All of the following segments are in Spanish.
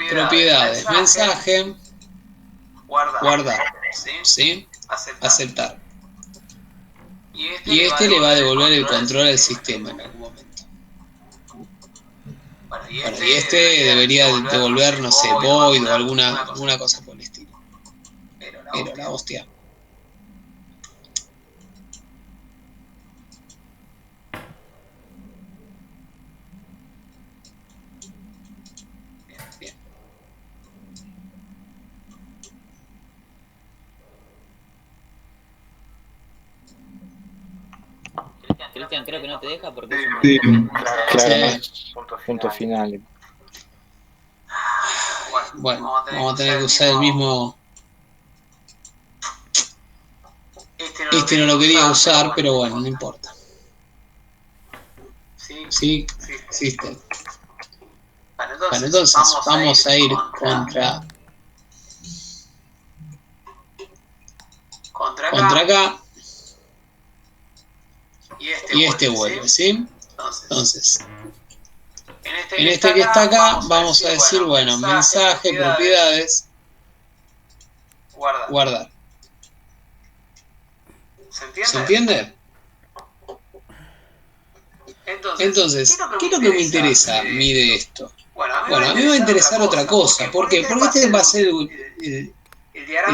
propiedades, mensaje, guardar, ¿sí? Aceptar. Y este le va a devolver el control al sistema en algún momento. Bueno, y este debería devolver, no sé, void o alguna cosa por el estilo. Pero la hostia. Bien. Cristian, creo que no te deja porque es un Sí, mensaje. claro, Sí. punto final. Bueno, vamos a tener que usar el mismo. Este no lo quería usar, pero bueno, no importa. Sí, existe. Bueno, entonces vamos a ir contra acá. Y este vuelve, ¿sí? Entonces, en este que está acá, vamos a decir, bueno, mensaje, propiedades, guardar. ¿Se entiende? Entonces, ¿qué es lo que me interesa a mí de esto? Bueno, a mí me va a interesar otra cosa. ¿Por qué? Porque este va a ser el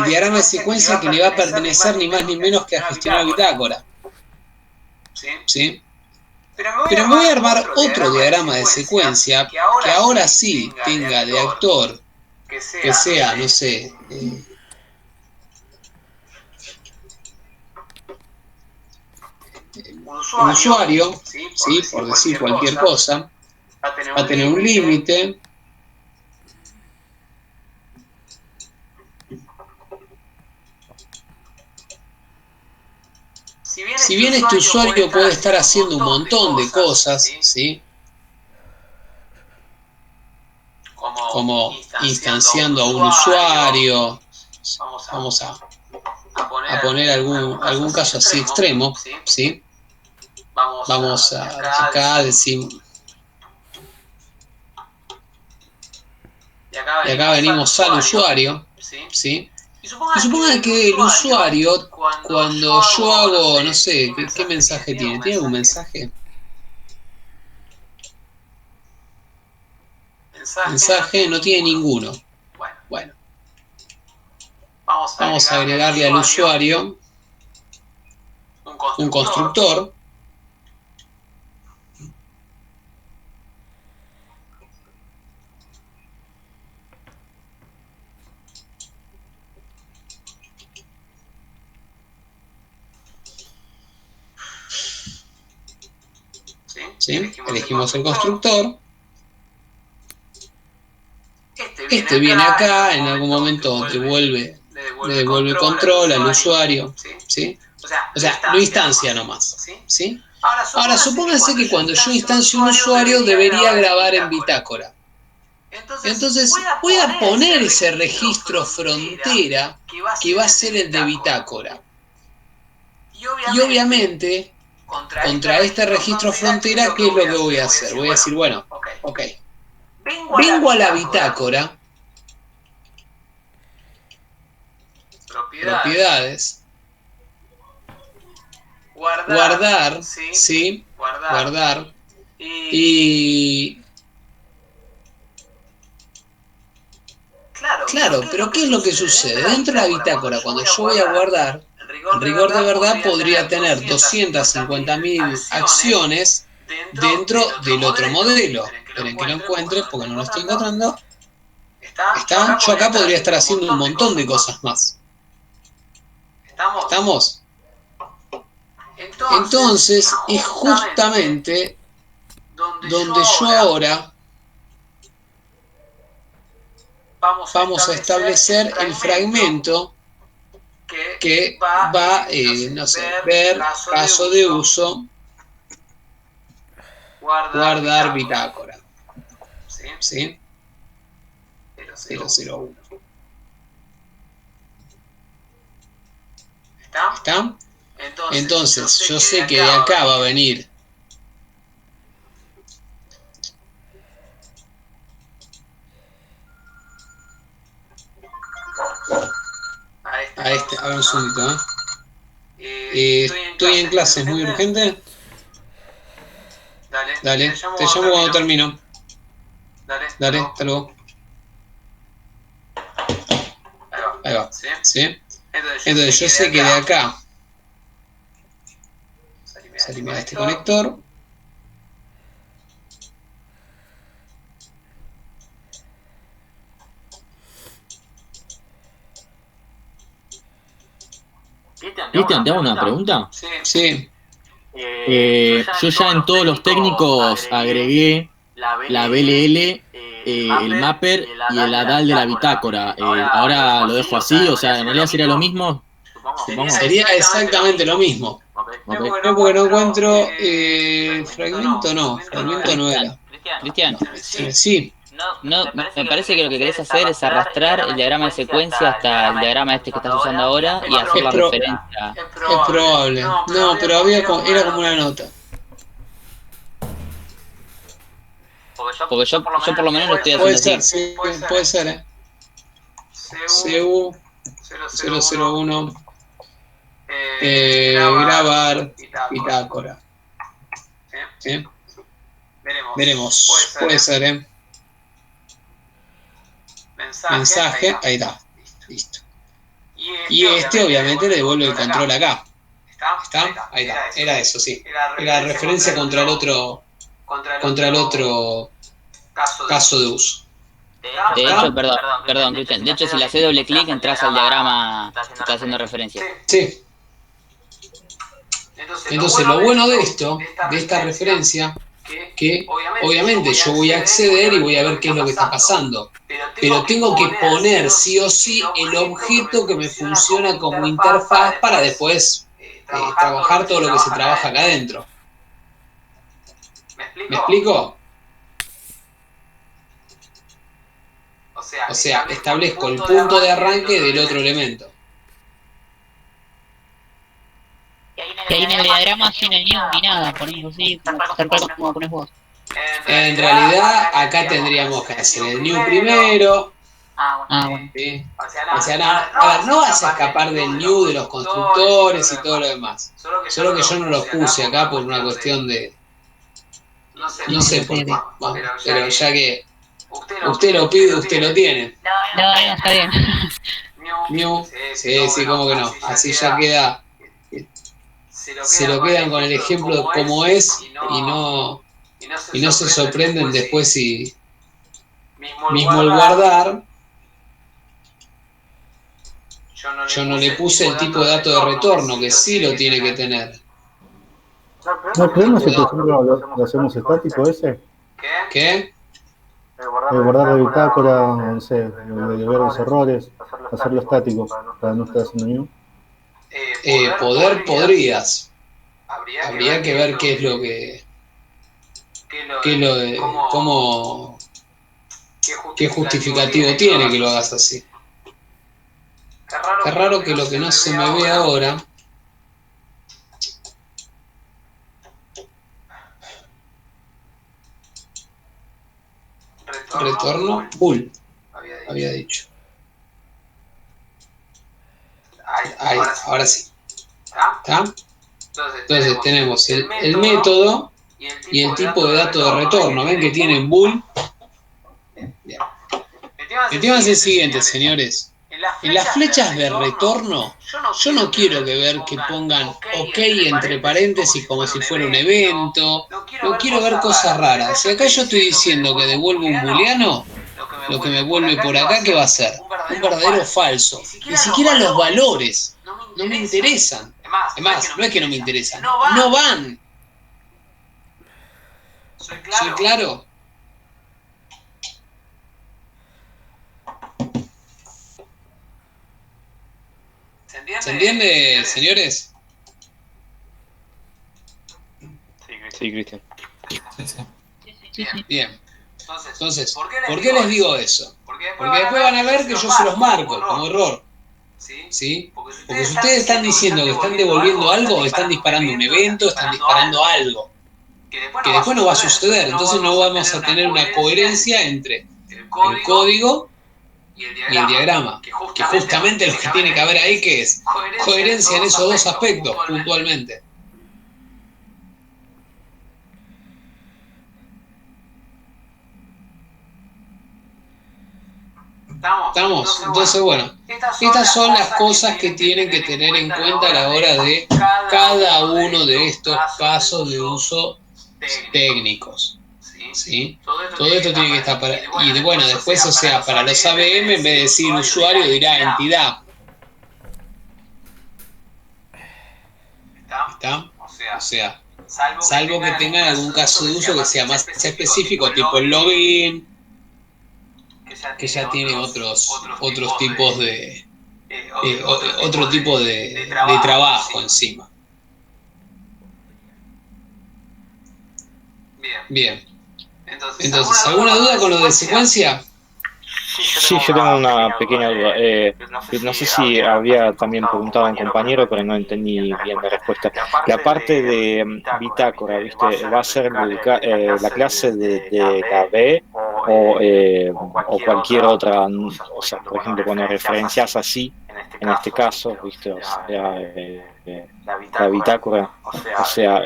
diagrama de secuencia que le va a pertenecer ni más ni menos que a gestionar bitácora. ¿Sí? Pero me voy a armar otro diagrama de secuencia que ahora sí tenga de actor, que sea, no sé, un usuario, ¿sí? Por decir cualquier cosa, va a tener un límite. Si bien este usuario puede estar haciendo un montón de cosas, ¿sí? Como instanciando a un usuario, vamos a poner algún caso así extremo, ¿sí? Vamos a acá decimos, y acá venimos al usuario, ¿sí? Y supongan que el usuario, cuando yo hago, no sé, ¿qué mensaje tiene? ¿Tiene algún mensaje? Mensaje no tiene ninguno. Bueno, vamos a agregarle al usuario un constructor. ¿Sí? Elegimos el constructor. Este viene acá, en algún momento le devuelve control al usuario, ¿sí? O sea, lo instancia nomás, ¿sí? Ahora, supónganse que cuando yo instancio un usuario debería grabar en bitácora. Entonces, voy a poner ese registro frontera que va a ser el de bitácora. Y obviamente, contra este registro frontera, ¿qué es lo que voy a hacer? Voy a decir, bueno, ok, vengo a la bitácora, propiedades, guardar, ¿sí? Guardar. Y claro, pero ¿qué es lo que sucede? Dentro de la bitácora, cuando yo voy a guardar, en rigor de verdad podría tener 250.000 acciones dentro del otro modelo. Esperen que lo encuentre porque no lo estoy encontrando. ¿Está? Yo acá podría estar haciendo un montón de cosas más. ¿Estamos? Entonces, es justamente donde yo ahora vamos a establecer el fragmento que va, no sé, ver, caso de uso, guardar bitácora. ¿Sí? 001. ¿Está? Entonces, yo sé que de acá va a venir A ver un segundito, estoy en clase, ¿es muy urgente? Dale, te llamo cuando termino. Dale, hasta luego. Ahí va, ¿sí? Entonces yo sé que de acá salimos de este conector. Cristian, ¿te hago una pregunta? Sí. Yo ya en todos los técnicos agregué la BLL, el mapper y el ADAL de la bitácora. Ahora lo dejo así, o sea, en realidad sería lo mismo, supongo. Sería exactamente lo mismo. Okay. No, porque no encuentro fragmento no era. Cristian, Sí. no, me parece que lo que querés hacer es arrastrar el diagrama de secuencia hasta el diagrama este que estás usando ahora y hacer la referencia. Es probable. No, pero era como una nota. Porque yo por lo menos lo estoy haciendo Puede así. ser, sí, puede ser, CU 001 grabar bitácora. ¿Sí? Veremos. Puede ser, Mensaje, ahí está. Listo. Y este obviamente le devuelve el control acá. ¿Está? Ahí está. Era eso, sí. Era referencia contra el otro caso de uso. De hecho, perdón, Cristian. De hecho, si le haces doble clic, entras al diagrama que está haciendo referencia. Sí. Entonces, lo bueno de esta referencia, que obviamente yo voy a acceder y voy a ver qué es lo que está pasando. Pero tengo que poner sí o sí el objeto que me funciona como interfaz para después trabajar todo lo que se trabaja acá adentro. ¿Me explico? O sea, establezco el punto de arranque del otro elemento. Y ahí en el diagrama sin el new ni nada, ponemos así, tal cual como pones vos. En realidad, acá tendríamos que hacer el new primero. Bueno. ¿Sí? O sea, a ver, no vas a escapar del new de los constructores y todo lo demás. Solo que yo no los puse acá por una cuestión de... No sé por qué. Bueno, pero ya que usted lo pide, usted lo tiene. No, está bien. New, sí, como que no. Así ya queda... Se lo quedan con el ejemplo de cómo es y no se sorprenden después si mismo el guardar yo no le puse el tipo de dato de retorno que sí lo tiene que tener. No, creemos si por ejemplo lo hacemos estático ese. ¿Qué? El guardar de bitácora, no sé, de ver los errores, hacerlo estático para no estar haciendo new. Podrías. Habría que ver qué es lo que... qué justificativo tiene que lo hagas así. Qué raro que lo que no se me ve ahora... Retorno, bull, había dicho. Ahí, ahora sí. ¿Está? Entonces tenemos el método y el tipo de dato de retorno. ¿Ven que tienen bool? Bien. El tema es el siguiente, señores. En las flechas de retorno, yo no quiero ver que pongan OK entre paréntesis como si fuera un evento. No quiero ver cosas raras. Si acá yo estoy diciendo que devuelvo un booleano, lo que me vuelve por acá, ¿qué va a ser? Un verdadero falso. Ni siquiera los valores no me interesan. Además, no es que no me interesan, no van. ¿Soy claro? ¿Se entiende, señores? Sí, Cristian. Bien. Entonces, ¿por qué les digo eso? Porque después van a ver que yo se los marco como error. ¿Sí? Porque si ustedes están diciendo que están devolviendo algo, están disparando un evento, están disparando algo. Que después no va a suceder. Entonces no vamos a tener una coherencia entre el código y el diagrama, que justamente lo que tiene que haber ahí que es coherencia en esos dos aspectos puntualmente. ¿Estamos? Entonces, bueno, estas son las cosas que tienen que tener en cuenta a la hora de cada uno de estos casos de uso técnicos. ¿Sí? Todo esto tiene que estar para... Y bueno, después, o sea, para los ABM, en vez de decir usuario, dirá entidad. ¿Está? O sea, salvo que tengan algún caso de uso que sea más específico, tipo el login, que ya tiene otros tipos de otro tipo de trabajo encima. Bien. Entonces, ¿alguna duda con lo de secuencia? Sí, yo tengo una pequeña duda. No sé si había también preguntado a un compañero, pero no entendí bien la respuesta. La parte de bitácora, ¿viste? ¿Va a ser la clase de la B o cualquier otra? O sea, por ejemplo, cuando referencias así, en este caso, ¿viste? O sea, la bitácora, o sea...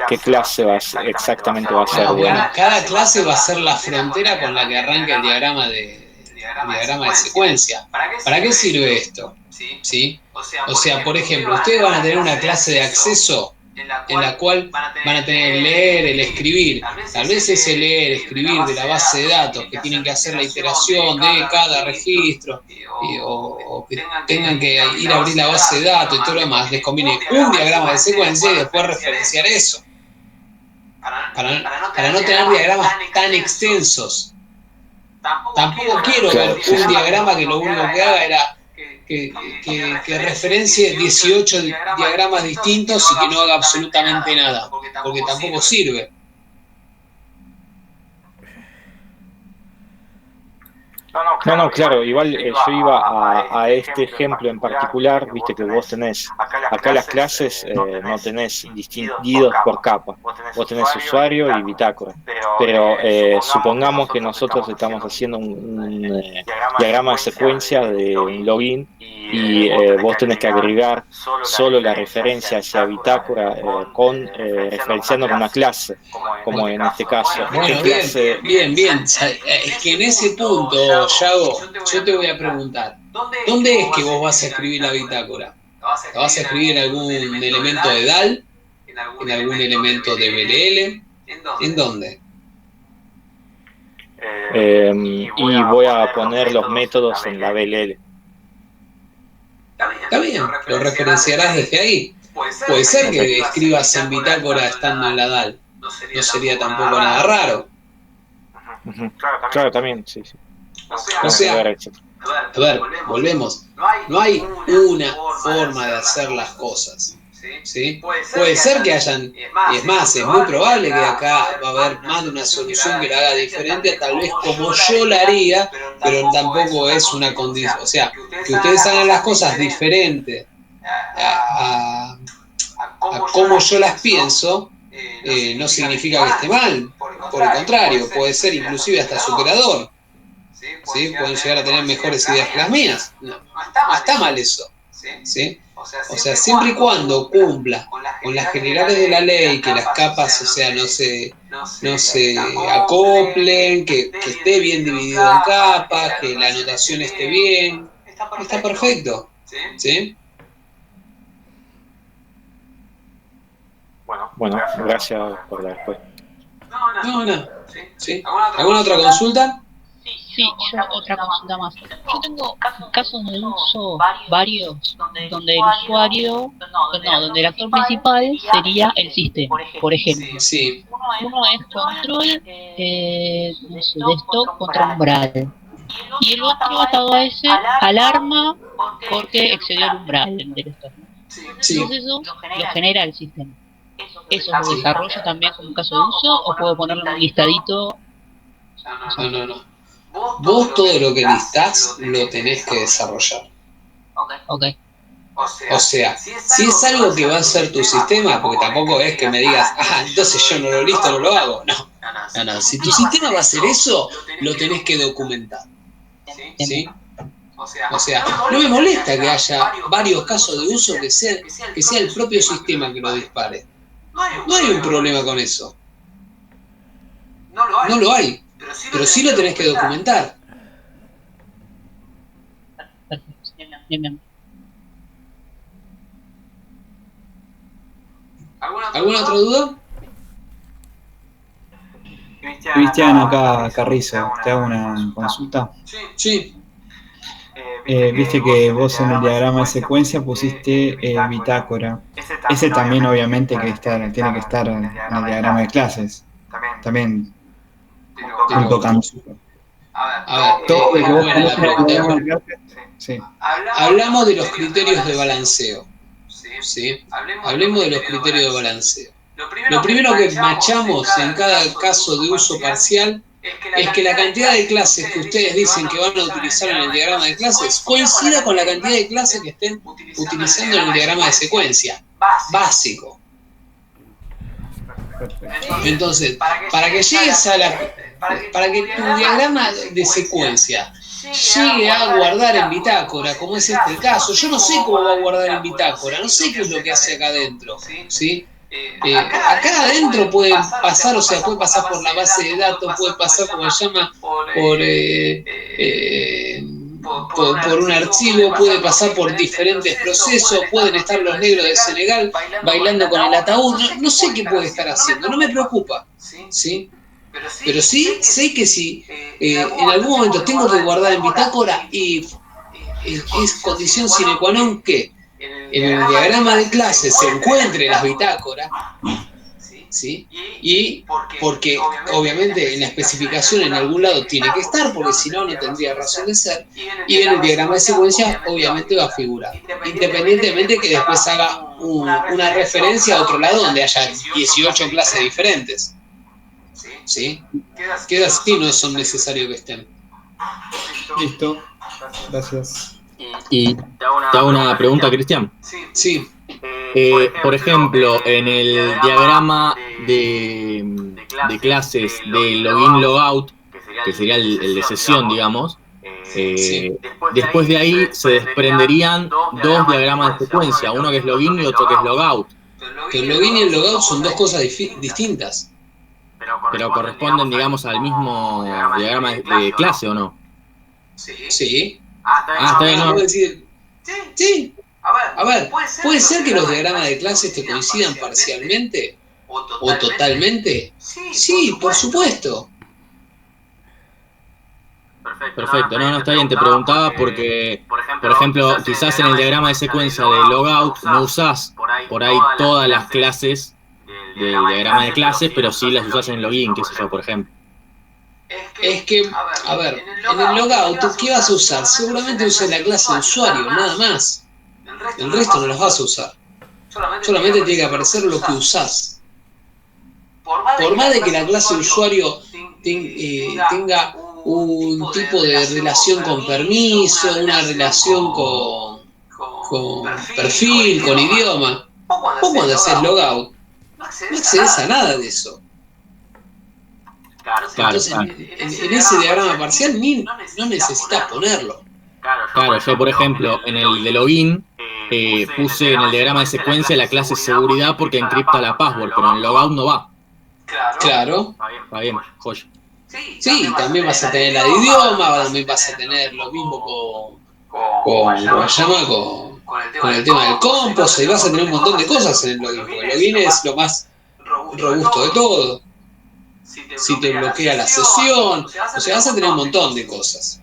¿qué clase exactamente va a ser? Bueno, cada clase va a ser la frontera con la que arranca el diagrama de secuencia. ¿Para qué sirve esto? ¿Sí? O sea, por ejemplo, ustedes van a tener una clase de acceso en la cual van a tener el leer, el escribir. Tal vez ese leer, escribir de la base de datos, que tienen que hacer la iteración de cada registro, o que tengan que ir a abrir la base de datos y todo lo demás, les conviene un diagrama de secuencia y después referenciar eso. Para no tener diagramas tan extensos. Tampoco quiero ver un diagrama que lo único que haga era que referencie 18 diagramas distintos y que no haga absolutamente nada, porque tampoco sirve. No, claro, igual yo iba a este ejemplo en particular, viste que vos tenés, acá las clases no tenés distinguidos por capa, vos tenés usuario y bitácora, pero supongamos que nosotros estamos haciendo un diagrama de secuencia de un login y vos tenés que agregar solo la referencia hacia bitácora referenciando con una clase, como en este caso. Bueno, bien. Es que en ese punto, Yago, yo te voy a preguntar, ¿dónde es que vos vas a escribir la bitácora? ¿La vas a escribir en algún elemento de DAL? ¿En algún elemento de BLL? ¿En dónde? Y voy a poner los métodos en la BLL. Está bien, lo referenciarás desde ahí. Puede ser que escribas en bitácora estando en la DAL. No sería tampoco nada raro. Claro, también, sí. O sea, a ver, volvemos. No hay una forma de hacer las cosas. ¿Sí? Puede ser que hayan, y es más, es muy probable que acá va a haber más de una solución que la haga diferente, tal vez como yo la haría, pero tampoco es una condición. O sea, que ustedes hagan las cosas diferentes a cómo yo las pienso, no significa que esté mal. Por el contrario, puede ser inclusive hasta superador. ¿Sí? Pueden llegar a tener mejores ideas que las mías. No está mal eso. ¿Sí? O sea, siempre y cuando cumpla con las generales de la ley, que las capas, o sea, no se acoplen, que esté bien dividido en capas, que la anotación esté bien, está perfecto. ¿Sí? Bueno, gracias por la respuesta. No. ¿Sí? ¿Alguna otra consulta? Sí, yo otra consulta más. Yo tengo casos de uso varios donde el usuario, donde el actor principal sería el sistema, por ejemplo. Sí. Uno es control desktop contra umbral. Y el otro atado a ese, alarma porque excedió el umbral del desktop. Sí. Entonces eso lo genera el sistema. ¿Eso lo desarrollo también como caso de uso o puedo ponerlo en un listadito? No. Vos todo lo que listás lo tenés que desarrollar. Ok. O sea, si es algo que va a ser tu sistema, porque tampoco es que me digas, entonces yo no lo listo, no lo hago. No. Si tu sistema va a hacer eso, lo tenés que documentar. ¿sí? O sea, no me molesta que haya varios casos de uso que sea el propio sistema que lo dispare. No hay un problema con eso. No lo hay, pero sí lo tenés que documentar. Bien. ¿Alguna otra duda? Cristian, acá Carrizo, te hago una consulta. Sí. Viste que vos en el diagrama de secuencia pusiste bitácora. Ese también obviamente tiene que estar en el diagrama de clases. También junto con... A ver, Todo lo que vos buena tenés la en el pregunta. diagrama de clases. Sí. Hablamos de los criterios de balanceo. ¿Sí? Hablemos de los criterios de balanceo. Lo primero que machamos en cada caso de uso parcial es que la cantidad de clases que ustedes dicen que van a utilizar en el diagrama de clases coincida con la cantidad de clases que estén utilizando en el diagrama de secuencia. Básico. Entonces, para que llegues para que tu diagrama de secuencia llegue a guardar en bitácora, como es este el caso, yo no sé cómo va a guardar en bitácora, no sé qué es lo que hace acá adentro, ¿sí? Acá adentro puede pasar, o sea, puede pasar por la base de datos, puede pasar, como se llama, por un archivo, puede pasar por diferentes procesos, pueden estar los negros de Senegal bailando con el ataúd, no sé qué puede estar haciendo, no me preocupa, ¿sí? Pero sí sé que si en algún momento tengo que guardar en bitácora y es condición sine qua non que en el diagrama de clase se encuentre las bitácoras, ¿sí? Y porque obviamente en la especificación en algún lado tiene que estar, porque si no, no tendría razón de ser, y en el diagrama de secuencia obviamente va a figurar, independientemente que después haga una referencia a otro lado donde haya 18 clases diferentes. ¿Sí? Queda así, no son necesarios que estén. Listo. Gracias. Y te hago una pregunta, Cristian. Sí. Por ejemplo, en el diagrama de clases de login-logout, que sería el de sesión, digamos, después de ahí se desprenderían dos diagramas de secuencia, uno que es login y otro que es logout. Pero el login y el logout son dos cosas distintas. Pero corresponden, digamos, al mismo diagrama de clase, ¿o no? Sí. Está bien, no. Sí. A ver, ¿puede ser que los diagramas de clases te coincidan parcialmente o totalmente? Sí, por supuesto. Perfecto, no, está bien, te preguntaba porque, por ejemplo, quizás en el diagrama de secuencia de logout no usás por ahí todas las clases del diagrama de clases, pero sí las usás en login, qué sé yo, por ejemplo. Es que, a ver, en el logout, ¿qué vas a usar? Seguramente uses la clase de usuario, nada más. El resto no los vas a usar. Solamente tiene que aparecer lo que usás. Por más de que la clase de usuario tenga un tipo de relación con permiso, una relación con perfil, con idioma, vos cuando haces logout no accedes a nada de eso. Entonces, en ese diagrama parcial no necesitas ponerlo. Claro, yo por ejemplo, en el de login puse en el diagrama de secuencia la clase seguridad porque encripta la password, pero en logout no va. Claro. Está bien, joya. Sí, también vas a tener la de idioma, también vas a tener lo mismo ¿cómo se llama? Con el tema del compost, y vas a tener un montón de cosas en el login, porque el login es lo más robusto de todo. Si te bloquea la sesión, o sea, vas a tener un montón de cosas.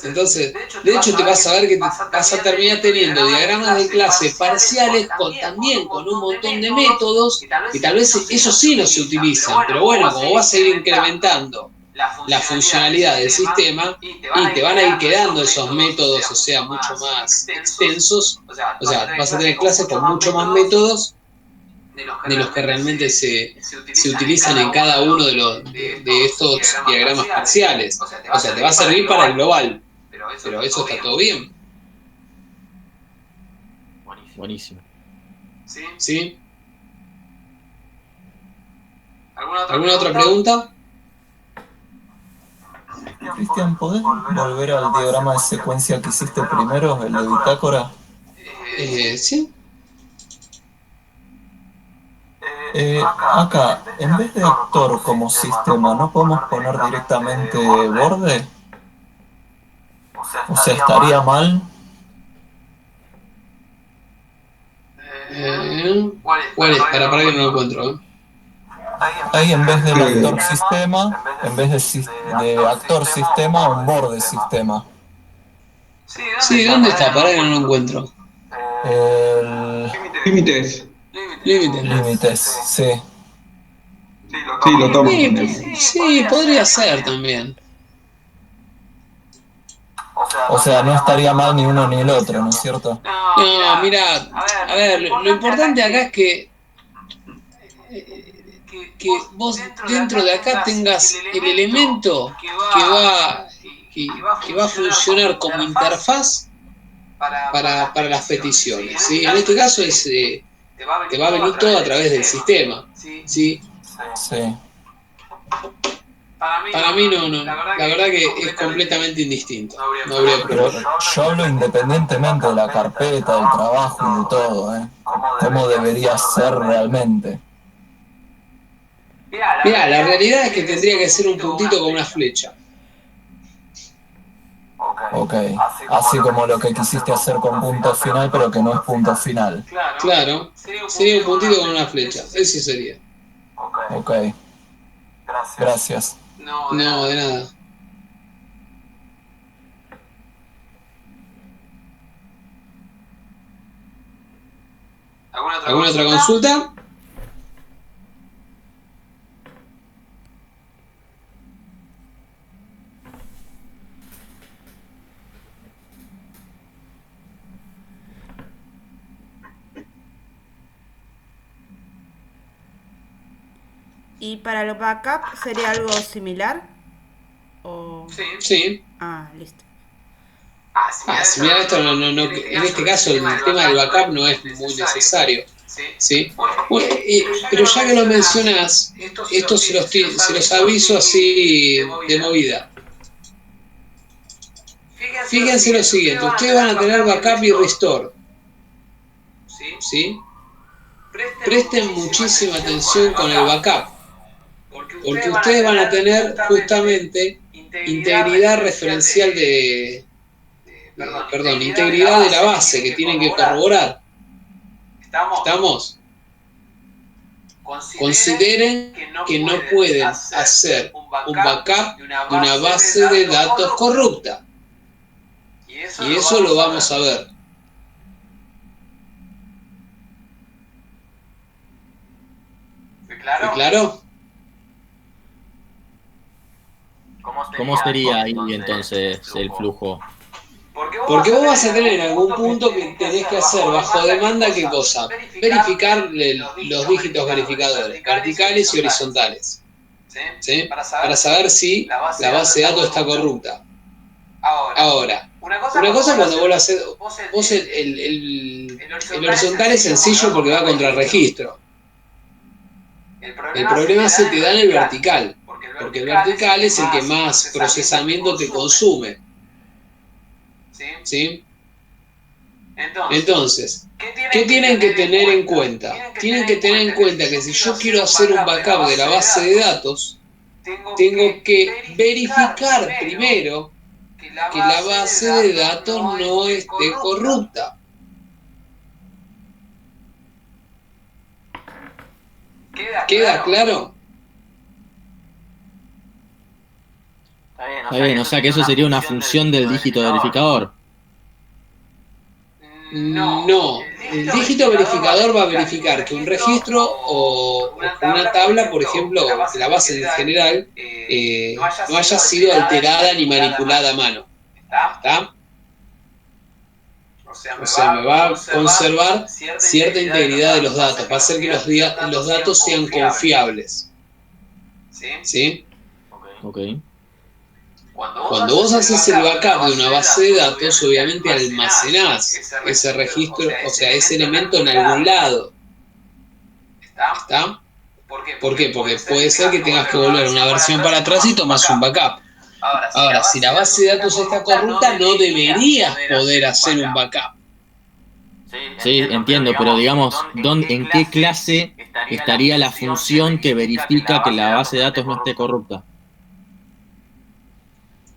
Entonces, de hecho te vas a ver que vas a terminar teniendo diagramas de clase parciales también con un montón de métodos, y tal vez esos sí no se utilizan, pero bueno, como vas a ir incrementando la funcionalidad del sistema y te van a ir quedando esos métodos, o sea, mucho más extensos, o sea, vas a tener clases con mucho más métodos de los que realmente se utilizan en cada uno de estos diagramas parciales. O sea, te va a servir para el global, pero eso está todo bien. Buenísimo. ¿Sí? ¿Alguna otra pregunta? Cristian, ¿podés volver al diagrama de secuencia que hiciste primero, el de bitácora? Sí. Acá, en vez de actor como sistema, ¿no podemos poner directamente borde? O sea, ¿estaría mal? ¿Cuál es? Para que no lo encuentro. Ahí en vez del actor sistema, en vez de actor sistema, un borde sistema. Sí, ¿dónde está? Para que no lo encuentro. Límites. Límites, sí. Sí, lo tomo. Sí, podría ser también. O sea, no estaría mal ni uno ni el otro, ¿no es cierto? No, mira, a ver, lo importante acá es que vos dentro de acá tengas el elemento que va a funcionar como interfaz para las peticiones, ¿sí? En este caso te va a venir todo a través del sistema, ¿sí? Sí. Para mí no, la verdad que es completamente indistinto, no habría Pero problema. yo hablo independientemente de la carpeta, del trabajo y de todo, ¿eh? ¿Cómo debería ser realmente? Mirá, la realidad es que tendría que ser un puntito con una flecha. Ok, así como lo que quisiste hacer con punto final, pero que no es punto final. Claro, sería un puntito con una flecha, ese sería. Ok, gracias. No, de nada. ¿Alguna otra consulta? ¿Y para el backup sería algo similar? ¿O... Sí. Ah, listo. Si mira esto, en este caso el tema del backup no es muy necesario, ¿sí? Bueno, pero ya que lo mencionas, esto se los aviso así de movida. Fíjense lo siguiente, ustedes van a tener backup y restore, ¿sí? Presten muchísima atención con el backup, porque ustedes van a tener justamente integridad referencial integridad de la base que tienen que corroborar. ¿Estamos? Consideren que no pueden hacer un backup de una base de datos corrupta. Y eso lo vamos a ver. ¿Fue claro? ¿Cómo sería ahí entonces el flujo? Porque vos vas a tener en algún punto que tenés que hacer bajo demanda, ¿qué cosa? Verificar los dígitos verificadores, verticales y horizontales, ¿sí? Para saber si la base de datos está corrupta. Ahora, una cosa cuando vos lo haces, vos el horizontal es sencillo porque va contra el registro. El problema se te da en el vertical, porque el vertical es el que más procesamiento te consume. ¿Sí? Entonces, ¿qué tienen que tener en cuenta? Tienen que tener en cuenta que si yo quiero hacer un backup de la base de datos, tengo que verificar primero que la base de datos no esté corrupta. ¿Queda claro? Está bien, o sea que eso sería una función del dígito verificador. No, el dígito verificador va a verificar que un registro o una tabla, por ejemplo, que la base en general, no haya sido alterada ni manipulada a mano. ¿Está? O sea, me va a conservar cierta integridad de los datos, va a hacer que los datos sean confiables. ¿Sí? Ok. Cuando vos haces el backup de una base de datos, obviamente almacenás ese registro, o sea, ese elemento en algún lado. ¿Está? ¿Por qué? Porque puede ser que tengas que volver una versión para atrás y tomas un backup. Ahora, si la base de datos está corrupta, no deberías poder hacer un backup. Sí, entiendo, pero digamos, ¿en qué clase estaría la función que verifica que la base de datos no esté corrupta?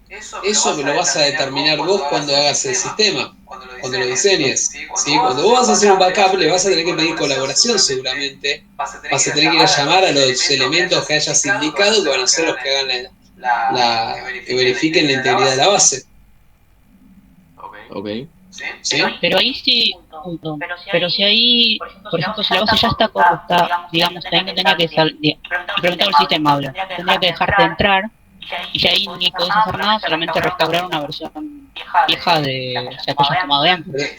Eso me lo vas a determinar vos cuando hagas el sistema, cuando lo diseñes. ¿Sí? Cuando vos vas a hacer un backup, le vas a tener que pedir colaboración seguramente. Vas a tener que ir a llamar a los elementos que hayas indicado, que van a ser los que hagan que verifiquen la integridad de la base. Ok. ¿Sí? Pero ahí sí, punto. Pero si ahí, por ejemplo, si la base ya está corrupta, digamos, ahí no tenía que implementar el sistema, habla. Tendría que dejarte entrar y ya ahí ni podés hacer nada, solamente restaurar una versión vieja de o sea, que hayas tomado de antes.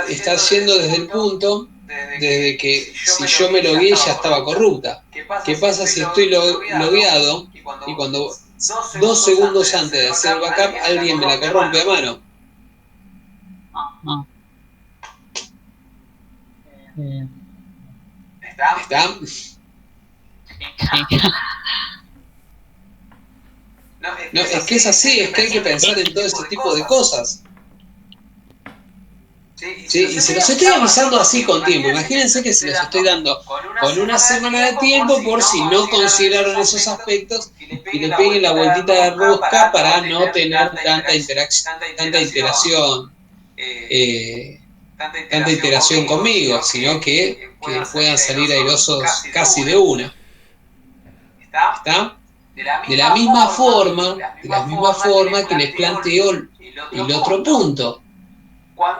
Estás yendo desde el punto desde que si yo me logueé ya estaba corrupta. ¿Qué pasa si estoy logueado y cuando 2 segundos antes de hacer el backup alguien me la corrompe a mano? No. ¿Está? Sí. No, es que es así, es que hay que pensar en todo ese tipo de cosas. Sí, y se los estoy avisando así con tiempo. Imagínense que se los estoy dando con una semana de tiempo por si no consideraron esos aspectos y le peguen la vueltita de rosca para no tener tanta iteración conmigo, sino que puedan salir airosos casi de una. ¿Está? De la misma forma que les planteo el otro punto.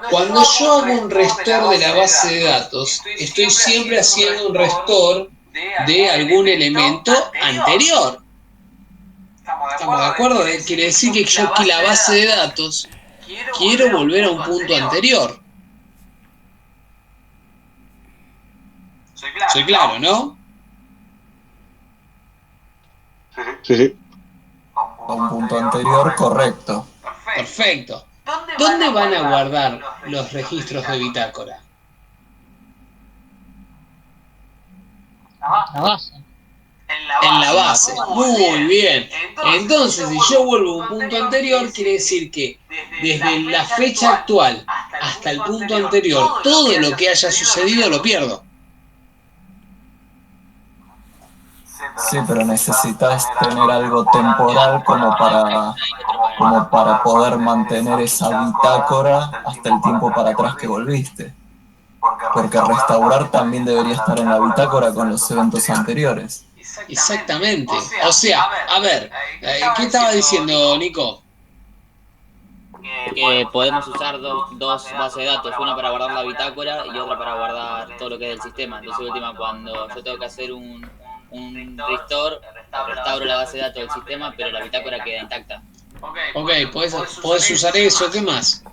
Cuando yo hago un restore de la base de datos, estoy siempre haciendo un restore de algún elemento anterior. ¿Estamos de acuerdo? Quiere decir que yo aquí la base de datos quiero volver a un punto anterior. Soy claro, ¿no? Sí. A un punto anterior, correcto. Perfecto. ¿Dónde van a guardar los registros de bitácora? La base. En la base. Muy bien. Entonces, si yo vuelvo a un punto anterior, quiere decir que desde la fecha actual hasta el punto anterior, todo lo que haya sucedido lo pierdo. Sí, pero necesitas tener algo temporal como para poder mantener esa bitácora hasta el tiempo para atrás que volviste. Porque restaurar también debería estar en la bitácora con los eventos anteriores. Exactamente. O sea, a ver, ¿qué estaba diciendo Nico? Que podemos usar dos bases de datos, una para guardar la bitácora y otra para guardar todo lo que es del sistema. Entonces, última, cuando yo tengo que hacer un restore, restauro la base de datos del sistema, pero la bitácora queda intacta. Ok, podés usar eso. ¿Qué más?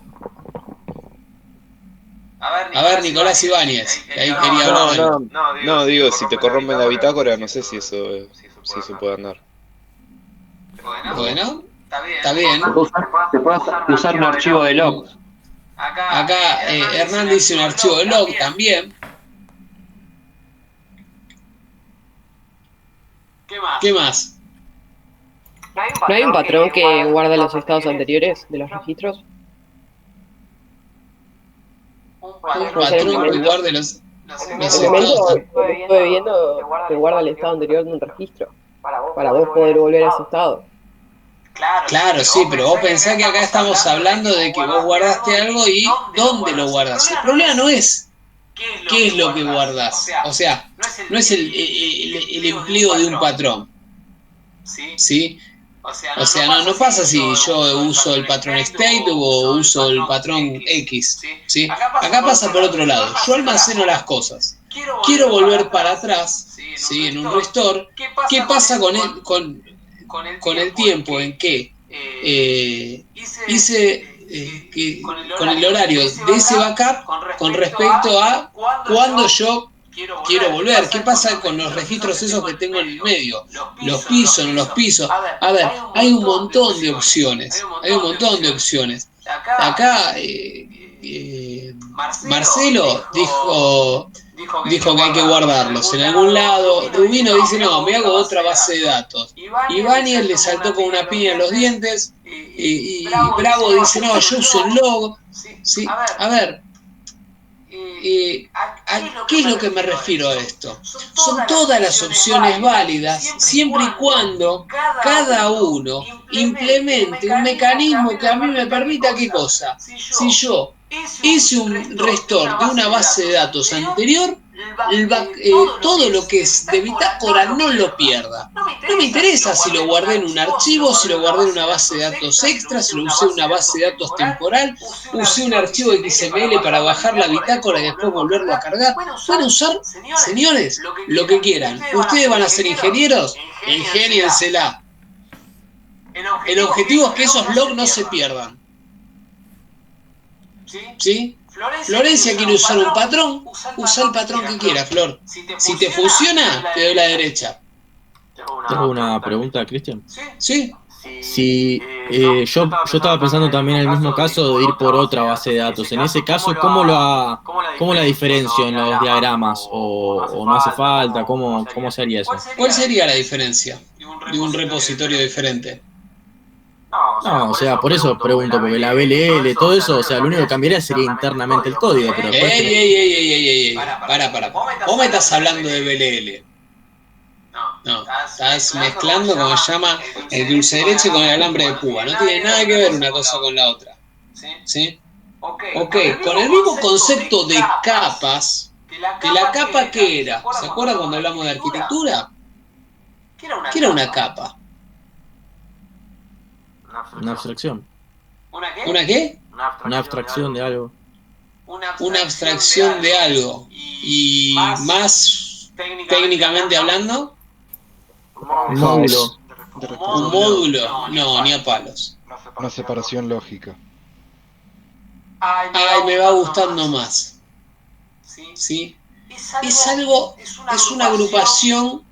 A ver, Nicolás Ibáñez, que ahí quería hablar. No, digo, si te corrompen la bitácora, no sé si eso puede andar. Bueno, está bien. Se puede usar un archivo de log. Acá Hernán dice un archivo de log también. ¿Qué más? ¿No hay un patrón que guarda los estados anteriores de los registros? Un patrón que guarde los elemento. Estuve viendo que guarda el estado anterior de un registro para vos poder volver a ese estado. Claro, sí, pero vos pensás que acá estamos hablando de que vos guardaste algo y ¿dónde lo guardás? El problema no es qué es lo que guardás. O sea, no es el empleo de un patrón. ¿Sí? O sea, no pasa si yo uso el patrón state o uso el patrón X. ¿Sí? Acá pasa por otro lado. Yo almaceno las cosas. Quiero volver para atrás, ¿sí? En un restore. ¿Qué pasa con el tiempo en que hice con el horario de ese backup con respecto a cuando yo quiero volver? ¿Qué pasa con los registros esos que tengo en el medio? ¿Los piso, no los piso? A ver, hay un montón de opciones. Acá Marcelo dijo que hay que guardarlos en algún lado. Rubino dice, no, me hago otra base de datos. Ibáñez le saltó con una piña en los dientes. Y Bravo dice, no, yo uso el log. Sí, a ver, ¿a qué es lo que me refiero a esto? Son todas las opciones válidas, siempre y cuando cada uno implemente un mecanismo que a mí me permita, ¿qué cosa? Si yo hice un restore de una base de datos anterior, todo lo que es de bitácora no lo pierda. No me interesa si lo guardé en un archivo, si lo guardé en una base de datos extra, si lo usé en una base de datos temporal, usé un archivo XML para bajar la bitácora y después volverlo a cargar. Pueden usar, señores, lo que quieran. Ustedes van a ser ingenieros, ingéniensela. El objetivo es que esos logs no se pierdan. ¿Sí? Florencia quiere usar un patrón, usa el patrón que quiera, Flor. Si te funciona, te doy la derecha. Tengo una pregunta, Cristian. Sí. Si yo estaba pensando también en el mismo caso de ir por otra base de datos. En ese caso, ¿cómo la diferencio en los diagramas? ¿O no hace falta? ¿Cómo se haría eso? ¿Cuál sería la diferencia de un repositorio diferente? No, o sea, por eso pregunto, porque la BLL, todo eso, o sea, lo único que cambiaría sería internamente el código, pero después... ¡Ey! Para. Vos me estás hablando de BLL. No, estás mezclando, como se llama, el dulce de leche con el alambre de púa. No tiene nada que ver una cosa con la otra. ¿Sí? Ok, con el mismo concepto de capas, que la capa, ¿qué era? ¿Se acuerdan cuando hablamos de arquitectura? ¿Qué era una capa? Una abstracción. ¿Una qué? Una abstracción de algo. Una abstracción de algo. Y más técnicamente hablando, Un módulo. un módulo. No, ni a palos. Una separación lógica. Ay, me va gustando más. ¿Sí? Es algo, es una agrupación,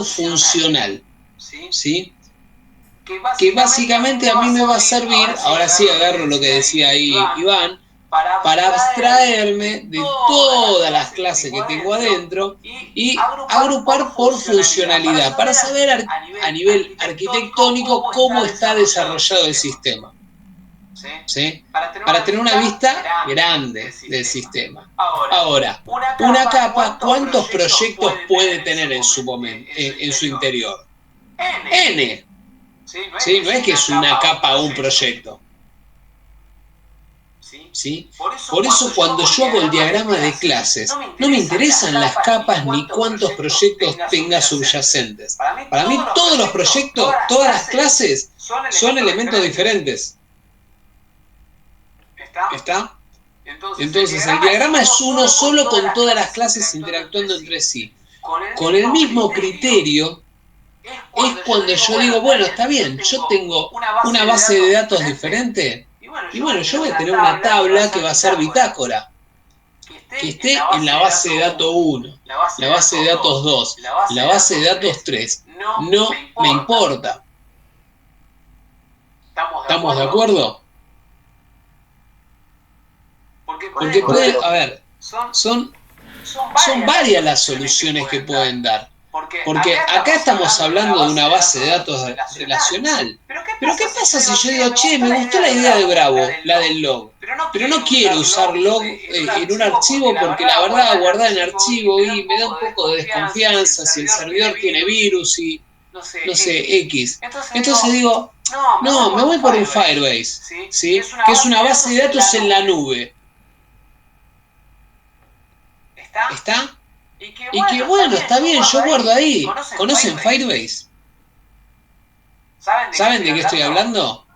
funcional. ¿Sí? Que básicamente a mí me va a servir, ahora sí agarro lo que decía ahí Iván, para abstraerme de todas las clases que tengo adentro y agrupar por funcionalidad, para saber a nivel arquitectónico cómo está desarrollado el sistema. ¿Sí? Para tener una vista grande del sistema. Ahora, una capa, ¿cuántos proyectos puede tener en su momento, en su interior? N. ¿Sí? No es que es una capa o un proyecto. ¿Sí? Por eso cuando yo hago el diagrama de clases, no me interesan las capas ni cuántos proyectos tenga subyacentes. Para mí todos los proyectos, todas las clases son elementos diferentes. ¿Está? Entonces el diagrama es uno solo con todas las clases interactuando entre sí. Con el mismo criterio es cuando yo digo, bueno, está bien, yo tengo una base de datos diferente. Y bueno, yo voy a tener una tabla que va a ser bitácora, que esté en la base de datos 1, la base de datos 2, la base de datos 3. No me importa. ¿Estamos de acuerdo? Porque puede, a ver, son varias las soluciones que pueden dar. Porque acá estamos hablando de una base de datos relacional. Pero ¿qué pasa si yo digo, che, me gustó la idea de Bravo, la del log, pero no quiero usar log en un archivo porque la verdad guardar en archivo y me da un poco de desconfianza si el servidor tiene virus y no sé, X. Entonces digo, no, me voy por un Firebase, ¿sí? Que es una base de datos en la nube. ¿Está? Y que bueno, está bien, yo guardo ahí. ¿Conocen Firebase? ¿Saben de qué estoy hablando?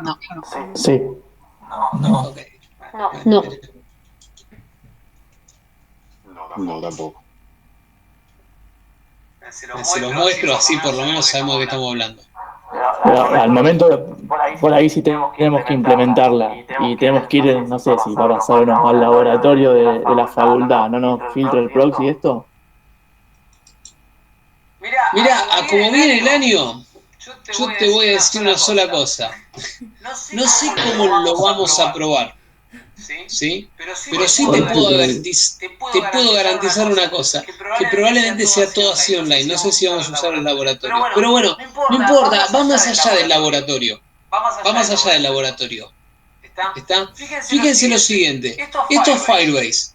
No. Sí. No. Okay. No. No, tampoco. Se los muestro, así por lo menos sabemos de qué estamos hablando. Pero al momento, por ahí sí tenemos que implementarla y tenemos que ir, no sé si va a pasarnos al laboratorio de la facultad, ¿no nos filtra el proxy esto? Mira, a como viene el año, yo te voy a decir una sola cosa. No sé cómo lo vamos a probar. ¿sí? Pero sí te puedo garantizar una cosa, que probablemente sea todo así online. No sé si vamos a usar el laboratorio. Pero bueno, no importa, va más allá del laboratorio. Va más allá del laboratorio. ¿Está? Fíjense lo siguiente. Esto es Firebase.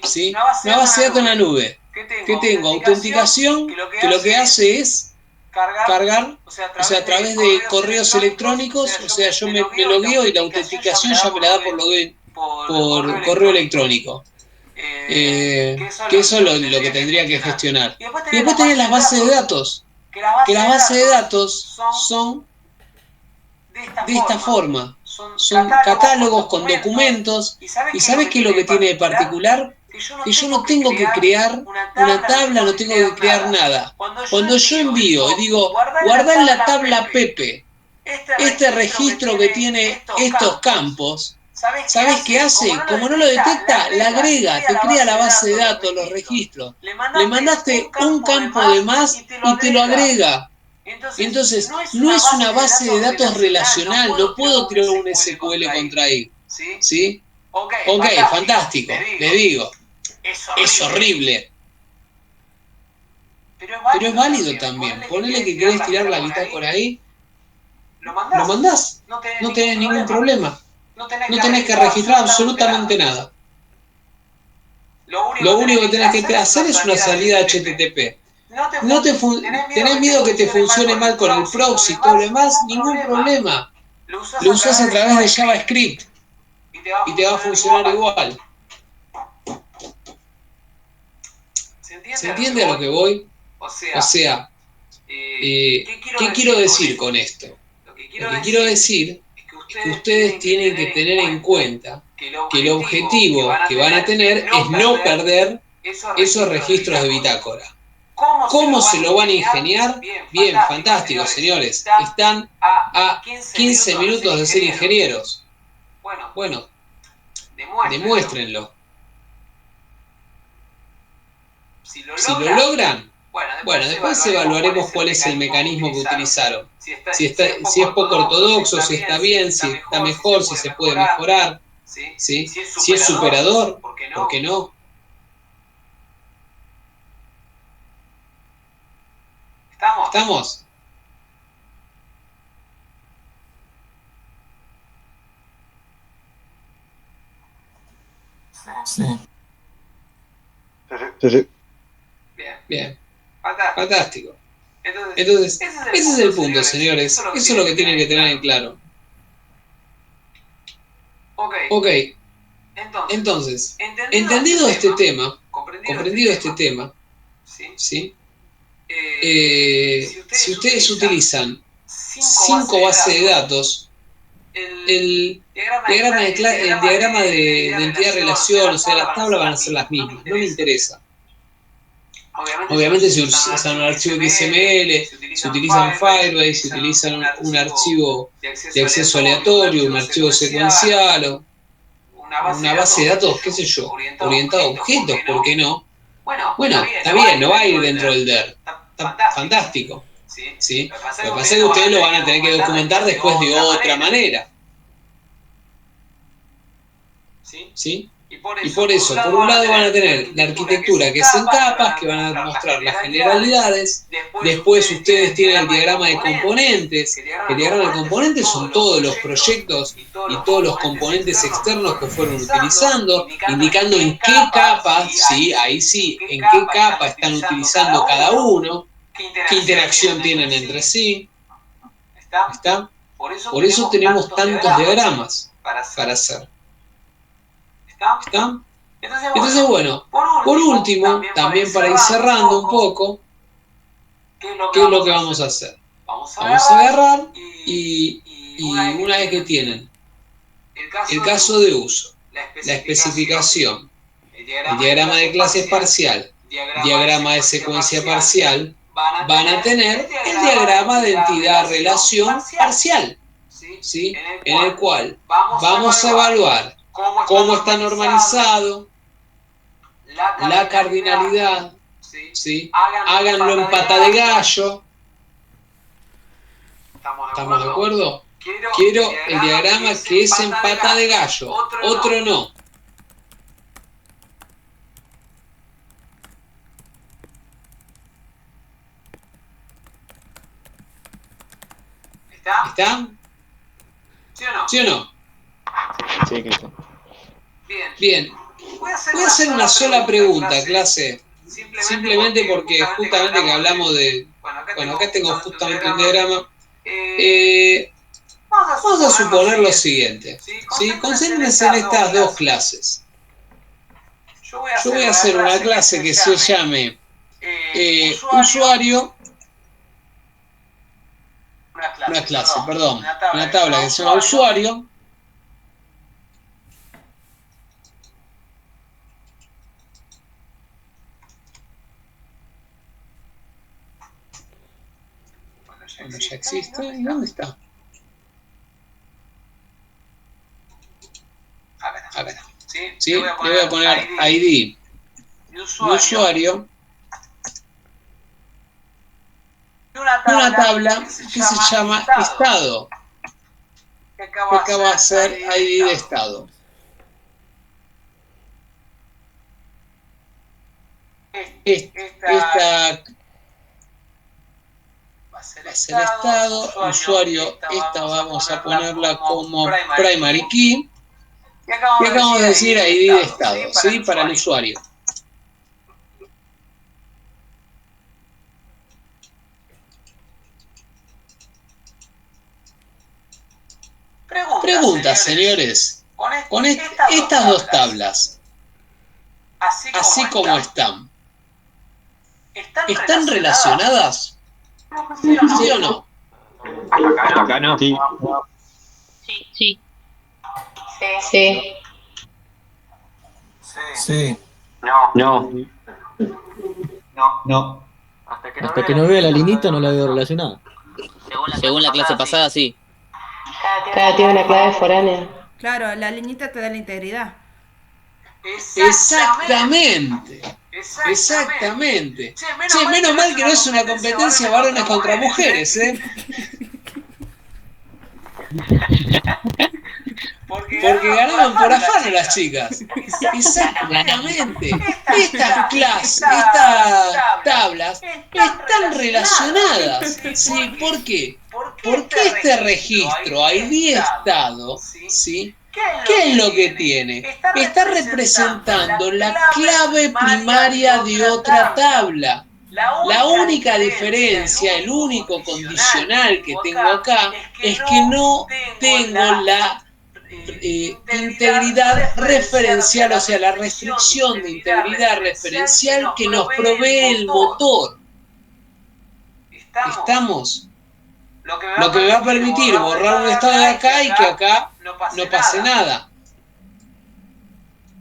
¿Sí? Una base de datos en la nube. Que tengo autenticación, que lo que hace es cargar, o sea, a través de correos electrónicos, o sea, yo me logueo y la autenticación ya me la da por correo electrónico. Que eso es lo que tendría que gestionar. Y después tenés las bases de datos, que las bases de datos son de esta forma. Son catálogos con documentos. ¿Y sabes qué es lo que tiene de particular? Que yo no tengo que crear una tabla, no tengo que crear nada. Cuando yo envío y digo, guardar en la tabla Pepe este registro que tiene estos campos, ¿sabes qué hace? Como no lo detecta, la agrega, te crea la base de datos, los registros. Le mandaste un campo de más y te lo agrega. Entonces, no es una base de datos relacional, no puedo tirar un SQL contra ahí. ¿Sí? Ok, fantástico, les digo. Es horrible. Pero es válido también. Ponele que querés tirar la bitácora ahí, lo mandás. No tenés ningún problema. No tenés que registrar absolutamente nada. Lo único que tenés que hacer es una salida HTTP. ¿Tenés miedo que te funcione mal con el proxy y todo lo demás? Ningún problema. Lo usás a través de JavaScript y te va a funcionar igual. ¿Se entiende a lo que voy? O sea, ¿qué quiero decir con esto? Lo que quiero decir es que ustedes tienen que tener en cuenta que el objetivo que van a tener es no perder esos registros de bitácora. ¿Cómo se lo van a ingeniar? Bien, fantástico, señores. Están a 15 minutos de ser ingenieros. Bueno, demuéstrenlo. Si lo logran, bueno, después evaluaremos cuál es el mecanismo que utilizaron. Si es poco ortodoxo, si está bien, si está mejor, si se puede mejorar. ¿Sí? Si es superador, ¿por qué no? ¿Estamos? Sí. Sí. Bien. Fantástico. Entonces, ese es el punto, señores. Eso es lo que tienen que tener en claro. Ok. Entonces, entendido este tema, comprendido este tema, ¿sí? Si ustedes utilizan 5 bases de datos, el diagrama de entidad-relación, o sea, las tablas van a ser las mismas, no me interesa. Obviamente se usan un archivo XML, se utilizan Firebase, se utilizan un archivo de acceso aleatorio, un archivo secuencial, o una base de datos, qué sé yo, orientada a objetos, ¿por qué no? Bueno, está bien, no va a ir dentro del DER, está fantástico. ¿Sí? Lo que pasa es que ustedes lo van a tener que documentar después de otra manera. ¿Sí? Y por eso, por un lado van a tener la arquitectura que es en capas, que van a mostrar las generalidades. Después ustedes tienen el diagrama de componentes. El diagrama de componentes son todos los proyectos y todos los componentes externos que fueron utilizando, indicando en qué capas, ¿sí? Ahí sí, en qué capa están utilizando cada uno, qué interacción tienen entre sí. ¿Está? Por eso tenemos tantos diagramas para hacer. ¿Está? Entonces, bueno, por último, también para ir cerrando un poco, ¿qué es lo que vamos a hacer? Vamos a agarrar y una vez que tienen el caso de uso, la especificación, el diagrama de clase parcial, diagrama de secuencia parcial, van a tener el diagrama de entidad-relación parcial, ¿sí? En el cual vamos a evaluar cómo está normalizado, la cardinalidad, ¿sí? Háganlo en pata de gallo. ¿Estamos de acuerdo? Quiero el diagrama que es en pata de gallo, otro no. ¿Está? ¿Sí o no? Sí, Cristian. Bien. Voy a hacer una sola pregunta, clase. Simplemente porque justamente que hablamos de... Bueno, acá tengo justamente un diagrama. Vamos a suponer lo siguiente. ¿Sí? Concéntrense en estas dos clases. Yo voy a hacer una clase que se llame usuario. Una clase, perdón. Una tabla que se llama usuario. Bueno, ya existe. ¿Y dónde está? Acá. ¿Sí? Le voy a poner ID de usuario. Una tabla que se llama estado. Que acá va a ser ID de estado. Esta va a ser estado, usuario, esta vamos a ponerla como primary key. Y acabamos de decir ID de estado, ¿sí? Para el usuario. Pregunta, señores. Con estas dos tablas, así como están, ¿están relacionadas? ¿Sí o no? Acá no. Sí. Sí. Sí. No. No. Hasta que no vea la linita no la veo relacionada. Según la clase pasada, sí. Cada tiene una clave foránea. Claro, la liñita te da la integridad. Exactamente. Che, menos mal que no es una competencia varones contra mujeres, ¿eh? Porque ganaron por afano las chicas. Exactamente. Estas clases, estas tablas están relacionadas. ¿Sí? ¿Por qué? Porque este registro ID estado, ¿sí? ¿Qué es lo que tiene? Está representando la clave primaria de otra tabla. La única diferencia, el único condicional que tengo acá es que no tengo la integridad referencial, o sea, la restricción de integridad referencial que nos provee el motor. ¿Estamos? Lo que me va a permitir borrar un estado de acá y que acá no pase nada.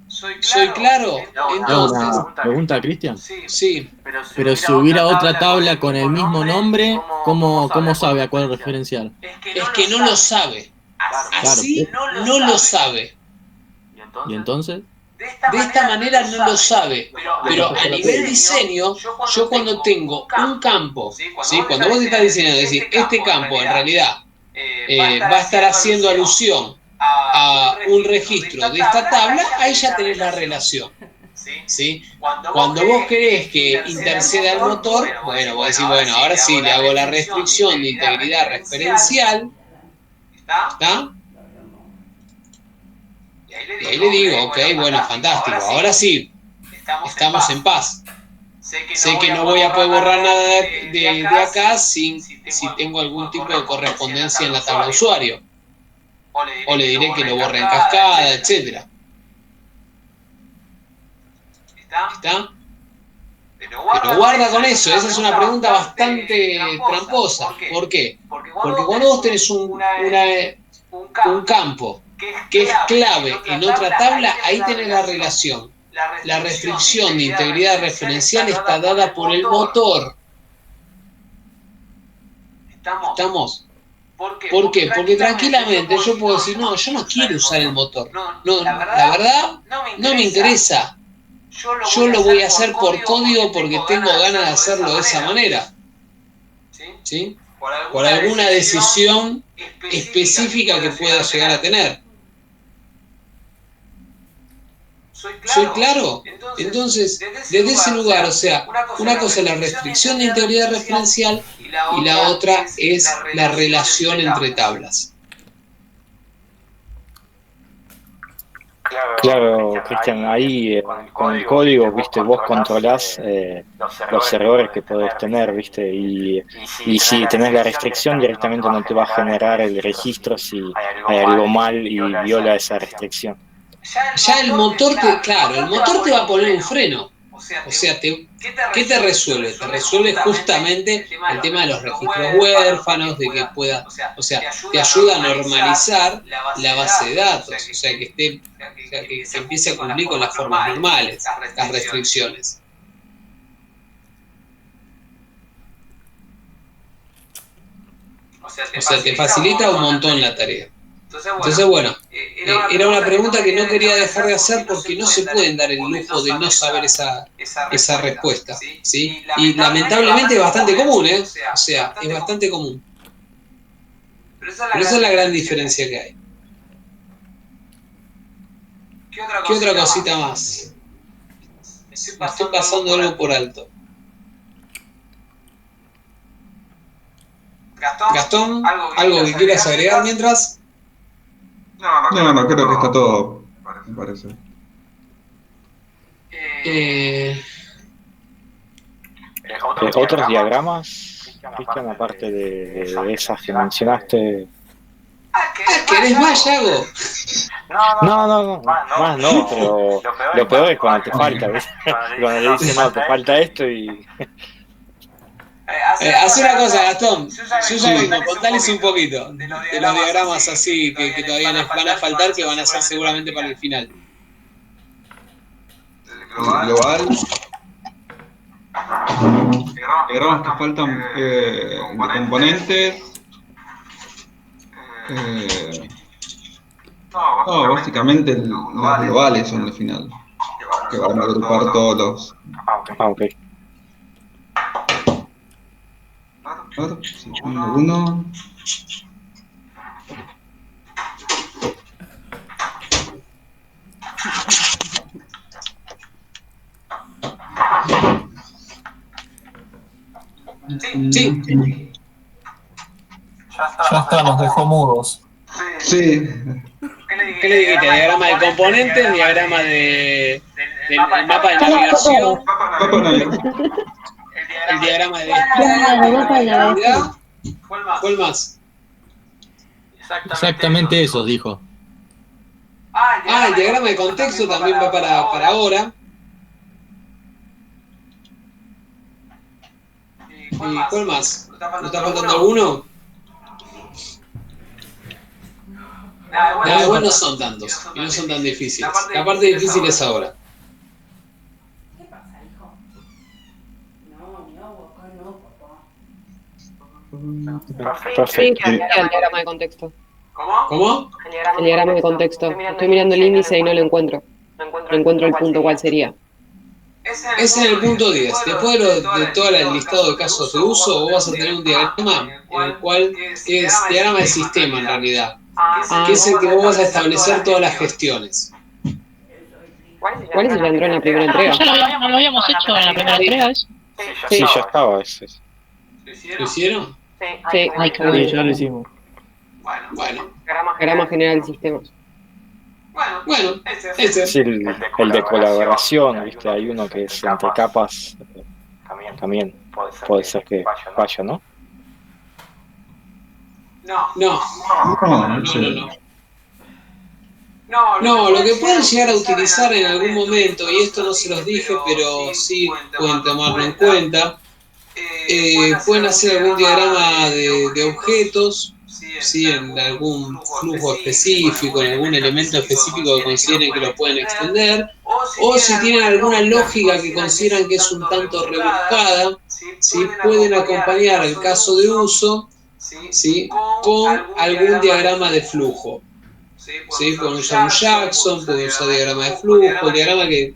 ¿Soy claro? Entonces, Pregunta, Cristian. sí. Pero si hubiera otra tabla con el mismo nombre, ¿cómo sabe a cuál referenciar? Es que no lo sabe. Así no lo sabe. ¿Y entonces? De esta manera no lo sabe. Pero a nivel diseño, yo cuando tengo un campo, ¿sí? Cuando vos estás diseñando, es decir, este campo en realidad va a estar haciendo alusión a un registro de esta tabla, ahí ya tenés la relación. ¿Sí? Cuando vos querés que interceda el motor, bueno, vos decís, bueno, ahora sí le hago la restricción de integridad referencial. ¿Está? Y ahí le digo, ok, bueno, fantástico, ahora sí, estamos en paz. Sé que no voy a poder borrar nada de acá si tengo algún tipo de correspondencia en la tabla de usuario. O le diré que lo borre en cascada, etc. ¿Está? Pero guarda con eso, esa es una pregunta bastante tramposa. ¿Por qué? Porque cuando vos tenés un campo que es clave en otra tabla, ahí tenés la relación. La restricción de integridad referencial está dada por el motor. ¿Estamos? ¿Por qué? Porque tranquilamente yo puedo decir, no, yo no quiero usar el motor. No, la verdad no me interesa. Yo lo voy a hacer por código porque tengo ganas de hacerlo de esa manera. ¿Sí? por alguna decisión específica que pueda llegar a tener. ¿Soy claro? Entonces, desde ese lugar, o sea, una cosa es la restricción de integridad referencial y la otra es la relación entre tablas. Claro, Cristian, ahí con el código, viste, vos controlás los errores que podés tener, viste, y si tenés la restricción directamente no te va a generar el registro si hay algo mal y viola esa restricción. Ya el motor el motor te va a poner un freno. O sea, ¿qué te resuelve? Te resuelve justamente el tema de los registros huérfanos, de que pueda, o sea, te ayuda a normalizar la base de datos, o sea, que se empiece a cumplir con las formas normales, las restricciones. O sea, te facilita un montón la tarea. Entonces, bueno, era una pregunta que no quería dejar de hacer porque no se pueden dar el lujo de no saber esa respuesta, ¿sí? Y lamentablemente es bastante común, ¿eh? O sea, es bastante común. Pero esa es la gran diferencia que hay. ¿Qué otra cosita más? Me estoy pasando algo por alto. Gastón, ¿algo que quieras agregar mientras? No, creo que está todo, me parece. ¿Otros diagramas, Cristian, aparte de esas que mencionaste? ¿Querés más, Yago? No, más no, pero lo peor es cuando te falta, ¿ves? Cuando le dicen, no, te falta esto y... Haz una cosa, Gastón, yo ya vengo, contales un poquito de los diagramas así que todavía les van a faltar, que van a ser seguramente para el final. Global. Diagramas que faltan de componentes. Básicamente los globales son el final, que van a agrupar todos los... ok. Uno. Sí. Ya está, nos dejó mudos. Sí. ¿Qué le dijiste? ¿Diagrama de componentes? ¿Diagrama del mapa de navegación? El diagrama de disponibilidad. ¿Cuál más? Exactamente eso, dijo. El diagrama de contexto también va para ahora. ¿Y cuál más? ¿No está faltando alguno? Igual no son tantos y no son tan difíciles. La parte difícil es ahora. Perfecto. El diagrama de contexto. ¿Cómo? El diagrama de contexto. Estoy mirando el índice y no lo encuentro. No encuentro el punto cuál sería. Es en el punto 10. Después de todo el listado de casos de uso, vos vas a tener un diagrama en el cual es diagrama de sistema en realidad, que es el que vos vas a establecer todas las gestiones. ¿Cuál es el que entró en la primera entrega? Ya lo habíamos hecho en la primera entrega, ¿eso? Sí, ya estaba ese. ¿Lo hicieron? Sí. Sí, ya lo hicimos. Bueno. Diagrama general de sistemas. Bueno, ese. Sí, el de colaboración, ¿viste? Hay uno que es entre capas, también puede ser que vaya, ¿no? No, lo que pueden llegar a utilizar en algún momento, y esto no se los dije, pero sí pueden tomarlo en cuenta, pueden hacer algún diagrama de objetos, ¿sí? En algún flujo específico, en algún elemento específico que consideren que lo pueden extender, o si tienen alguna lógica que consideran que es un tanto rebuscada, ¿sí? Pueden acompañar el caso de uso, ¿sí? Con algún diagrama de flujo. ¿Sí? Pueden usar un Jackson, pueden usar diagrama de flujo, el diagrama que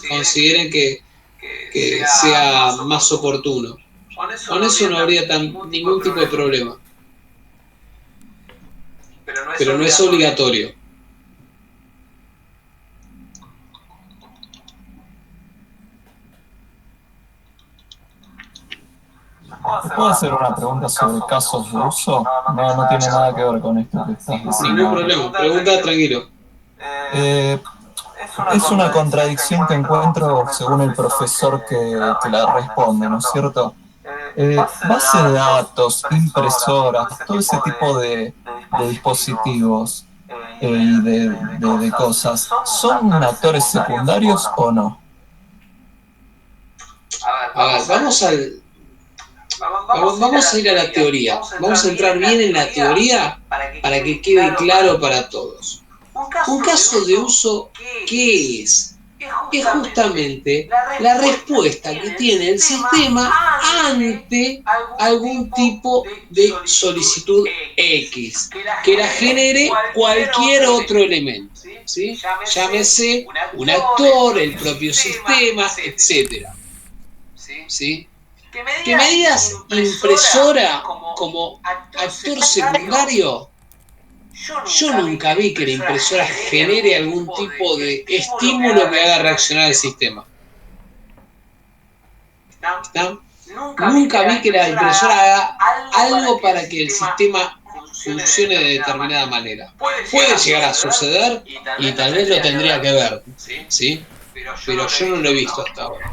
consideren que sea más oportuno. Con eso no habría ningún tipo de problema. Pero no es obligatorio. ¿Puedo hacer una pregunta sobre casos de uso? No tiene nada que ver con esto que estás diciendo. Ningún problema. Pregunta tranquilo. Es una contradicción que encuentro según el profesor que la responde, ¿no es cierto? Base de datos, impresoras, todo ese tipo de dispositivos y de cosas, ¿son actores secundarios o no? A ver, vamos a ir a la teoría. Vamos a entrar bien en la teoría para que quede claro para todos. Un caso de uso, ¿qué es? Es justamente la respuesta que tiene el sistema ante algún tipo de solicitud X, que la genere cualquier otro elemento, ¿sí? Llámese un actor, el propio sistema, etc. ¿Sí? Que me digas impresora como actor secundario. Yo nunca vi que la impresora genere algún tipo de estímulo que haga reaccionar al sistema. ¿Está? Nunca vi que la impresora haga algo para que el sistema funcione de determinada manera. Puede llegar a suceder y tal vez lo tendría que ver, ¿sí? Pero yo no lo he visto hasta ahora.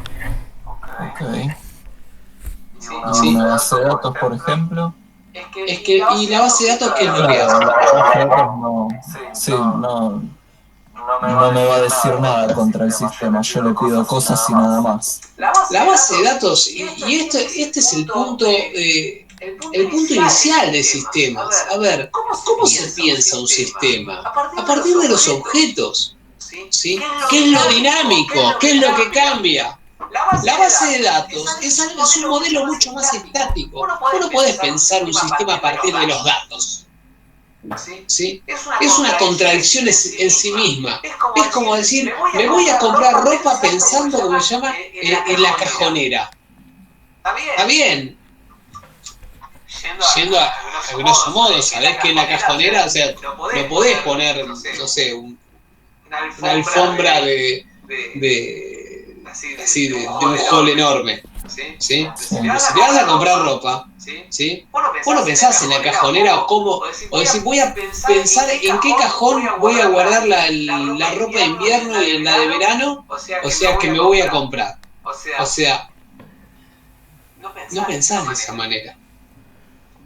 Ok. ¿Y una base de datos, por ejemplo? ¿Y la base de datos qué es lo que hace? La base de datos no me va a decir nada contra el sistema, yo le pido cosas y nada más. La base de datos, y este es el punto inicial de sistemas. A ver, ¿cómo se piensa un sistema? A partir de los objetos, ¿sí? ¿Qué es lo dinámico? ¿Qué es lo que cambia? La base de datos es un modelo mucho más estático. Vos no podés pensar un sistema a partir de los datos. ¿Sí? Es una contradicción en sí misma. Es como decir, me voy a comprar ropa pensando, como se llama, en la cajonera. Está bien. Yendo a grosso modo, sabés que en la cajonera, o sea, no podés poner, no sé, una alfombra de un hall enorme, ¿sí? Pero si te vas a comprar ropa, ¿sí? Vos no pensás en la cajonera o decir, voy a pensar en qué cajón voy a guardar la ropa de invierno y la de verano, o sea que me voy a comprar. O sea, no pensás de esa manera.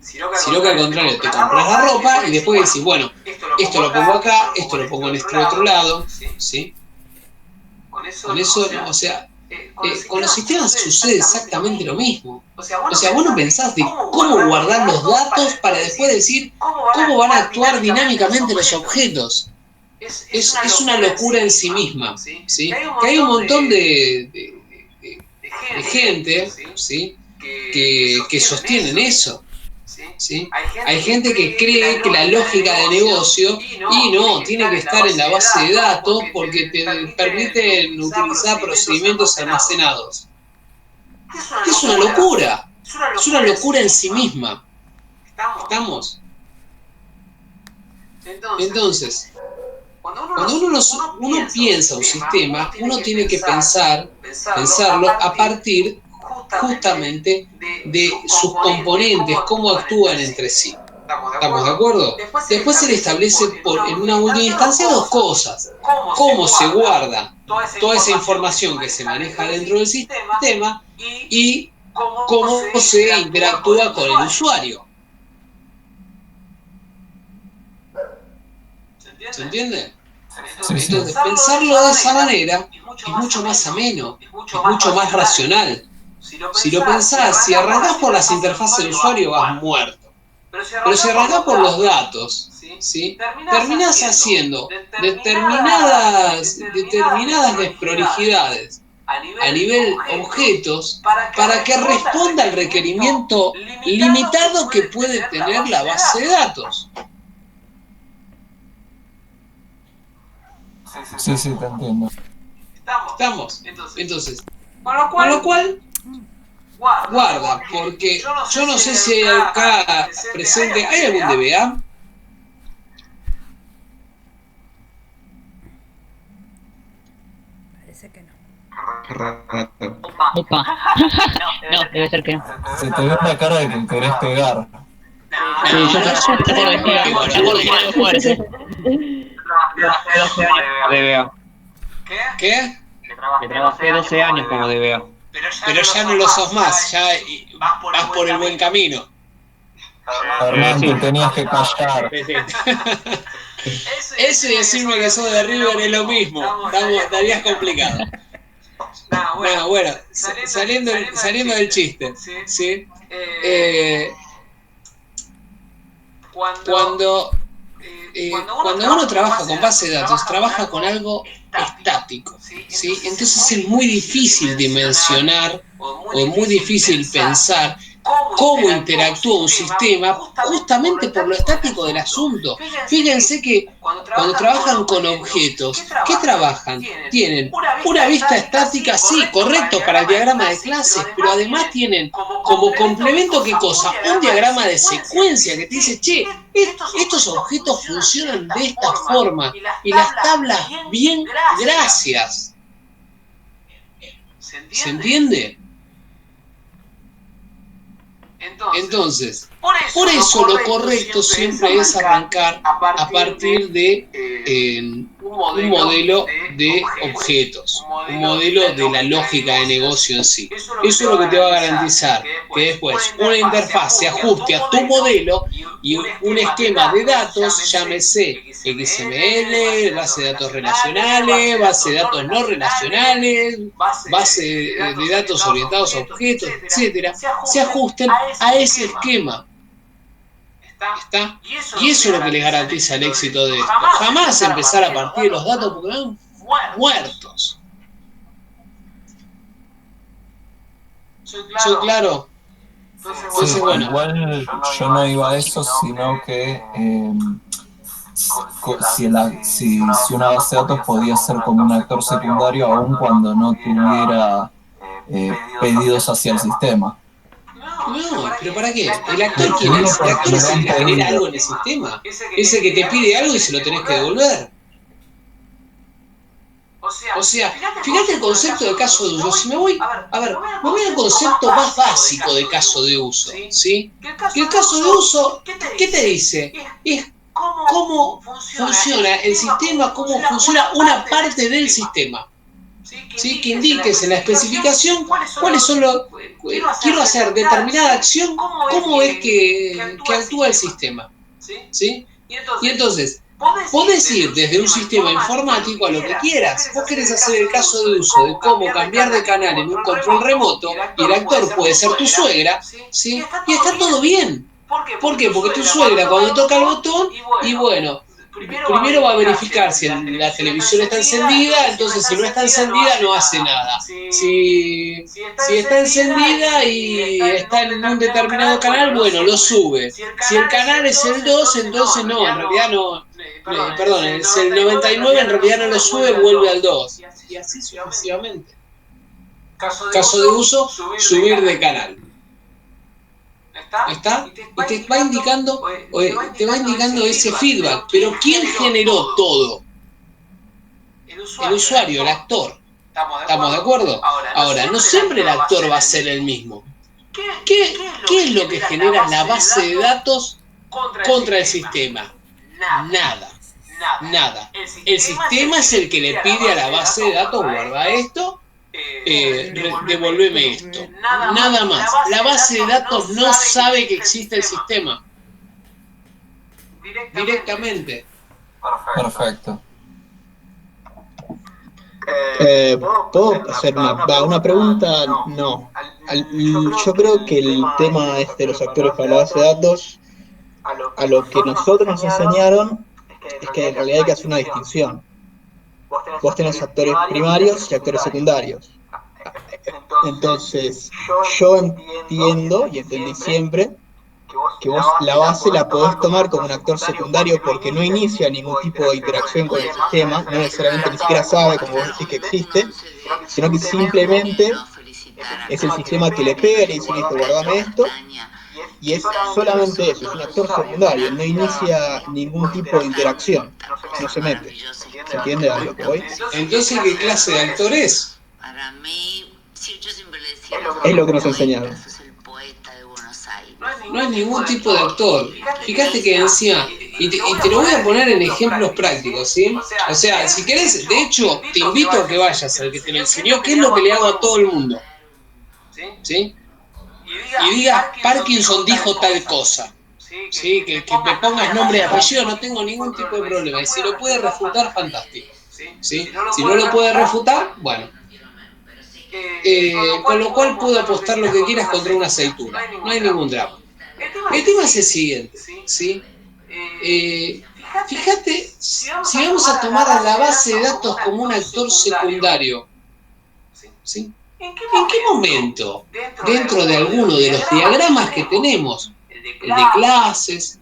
Sino que al contrario, te compras la ropa y después decís, bueno, esto lo pongo acá, esto lo pongo en este otro lado, ¿sí? Con eso, o sea, con los sistemas sucede exactamente lo mismo. O sea, vos no pensás de cómo guardar los datos para después decir cómo van a actuar dinámicamente los objetos. Es una locura en sí misma, ¿sí? Que hay un montón de gente, ¿sí? que sostienen eso. ¿Sí? Hay gente que cree que la lógica de negocio tiene que estar en la base de datos porque te permiten utilizar procedimientos almacenados. Es una locura. Es una locura en sí misma. ¿Estamos? Entonces, cuando uno piensa un sistema, uno tiene que pensarlo a partir justamente de sus componentes, cómo actúan entre sí. ¿Estamos de acuerdo? Después se le establece en una última instancia dos cosas. Cómo se guarda toda esa información que se maneja dentro del sistema y cómo se interactúa con el usuario. ¿Se entiende? Entonces, pensarlo de esa manera es mucho más ameno, es mucho más racional. Si lo pensás, si arrancás por las interfaces de usuario vas muerto. Pero si arrancás por los datos, ¿sí? Terminás haciendo determinadas desprolijidades a nivel objetos para que responda al requerimiento limitado que puede tener la base de datos. Sí, te entiendo. ¿Estamos? Entonces, con lo cual Guarda, porque yo no sé si hay acá presente, ¿hay algún DBA? Parece que no. Opa. No, debe ser que no. Se te ve la cara de que querés pegar. Sí, yo decía algo fuerte. Trabajé 12 años como DBA. ¿Qué? Que trabajé 12 años como DBA. Pero ya no lo sos más, ya vas por el buen camino. Hernán, te tenías que callar. Eso y decirme que sos de River es lo mismo, estarías complicado. Bueno, saliendo del chiste, ¿sí? Cuando uno trabaja con base de datos, trabaja con algo estático, ¿sí? Entonces es muy difícil dimensionar o es muy difícil pensar cómo interactúa un sistema justamente por lo estático del asunto. Fíjense que cuando trabajan con objetos, ¿qué trabajan? Tienen una vista estática, sí, correcto, para el diagrama de clases, pero además tienen como complemento, ¿qué cosa? Un diagrama de secuencia que te dice, che, estos objetos funcionan de esta forma y las tablas bien, gracias. ¿Se entiende? Entonces, por eso lo correcto siempre es arrancar a partir de un modelo de objetos, un modelo de la lógica de negocio en sí. Eso es lo que te va a garantizar que después una interfaz se ajuste a tu modelo y un esquema de datos, llámese XML, base de datos relacionales, base de datos no relacionales, base de datos orientados a objetos, etcétera, se ajusten a ese esquema. ¿Está? Y eso es lo que les garantiza el éxito de esto. Jamás empezar a partir de los datos porque van muertos. ¿Soy claro? Entonces, Sí, bueno. igual yo no iba a eso, sino que si una base de datos podía ser como un actor secundario aun cuando no tuviera pedidos hacia el sistema. No, pero ¿para qué? ¿El actor quién es? ¿El actor es el que genera algo en el sistema? Es el que te pide algo y se lo tenés que devolver. O sea, fíjate el concepto de caso de uso. Si me voy al concepto más básico de caso de uso, ¿sí? Que el caso de uso, ¿qué te dice? Es cómo funciona el sistema, cómo funciona una parte del sistema. ¿Sí? Que indiques en la especificación cuáles son los... Quiero hacer determinada acción, cómo es que actúa el sistema. ¿Sí? Y entonces, podés ir desde un sistema informático a lo que quieras. Vos querés hacer el caso de uso de cómo cambiar de canal en un control remoto y el actor puede ser tu suegra, ¿sí? Y está todo bien. ¿Por qué? Porque tu suegra cuando toca el botón y bueno... Primero va a verificar si la televisión está encendida, entonces si no está encendida no hace nada. Si está encendida y está en un determinado canal, bueno, lo sube. Si el canal es el 2, entonces no, en realidad no, perdón, es el 99, en realidad no lo sube, vuelve al 2. Y así sucesivamente. Caso de uso, subir de canal. ¿Está? Y te va indicando ese feedback. Pero ¿quién generó todo? El usuario, el actor. ¿Estamos de acuerdo? Ahora, no siempre el actor va a ser el mismo. ¿Qué es lo que genera la base de datos contra el sistema? Nada. El sistema es el que le pide a la base de datos, guarda esto, devolveme esto. Nada más. La base de datos no sabe que existe el sistema. Directamente. Perfecto. ¿Puedo hacer una pregunta? No. Yo creo que el tema de los actores para la base de datos, a lo que nosotros nos enseñaron, es que en realidad hay que hacer una distinción. Vos tenés actores primarios y actores secundarios. Entonces, yo entiendo y entendí siempre que vos la base la podés tomar como un actor secundario porque no inicia ningún tipo de interacción con el sistema, no necesariamente ni siquiera sabe, como vos decís, que existe, sino que simplemente es el sistema que le pega, le dice, listo, guardame esto, y es solamente eso, es un actor secundario, no inicia ningún tipo de interacción, no se mete. ¿Se entiende a lo que voy? Entonces, ¿qué clase de actor es? Es lo que nos enseñaron. No es ningún tipo de actor. Fíjate que encima, y te lo voy a poner en ejemplos prácticos, ¿sí? O sea, si querés, de hecho, te invito a que vayas al que te lo enseñó, que es lo que le hago a todo el mundo. ¿Sí? Y digas, Parkinson dijo tal cosa. ¿Sí? Que me pongas nombre y apellido, no tengo ningún tipo de problema. Y si lo puede refutar, fantástico. ¿Sí? Si no lo puede refutar, bueno. Con lo cual puedo apostar lo que quieras contra una aceituna. No hay ningún drama. El tema es el siguiente, ¿sí? Fíjate, si vamos a tomar a la base de datos como un actor secundario, ¿sí? ¿En qué momento, dentro de alguno de los diagramas que tenemos, el de clases,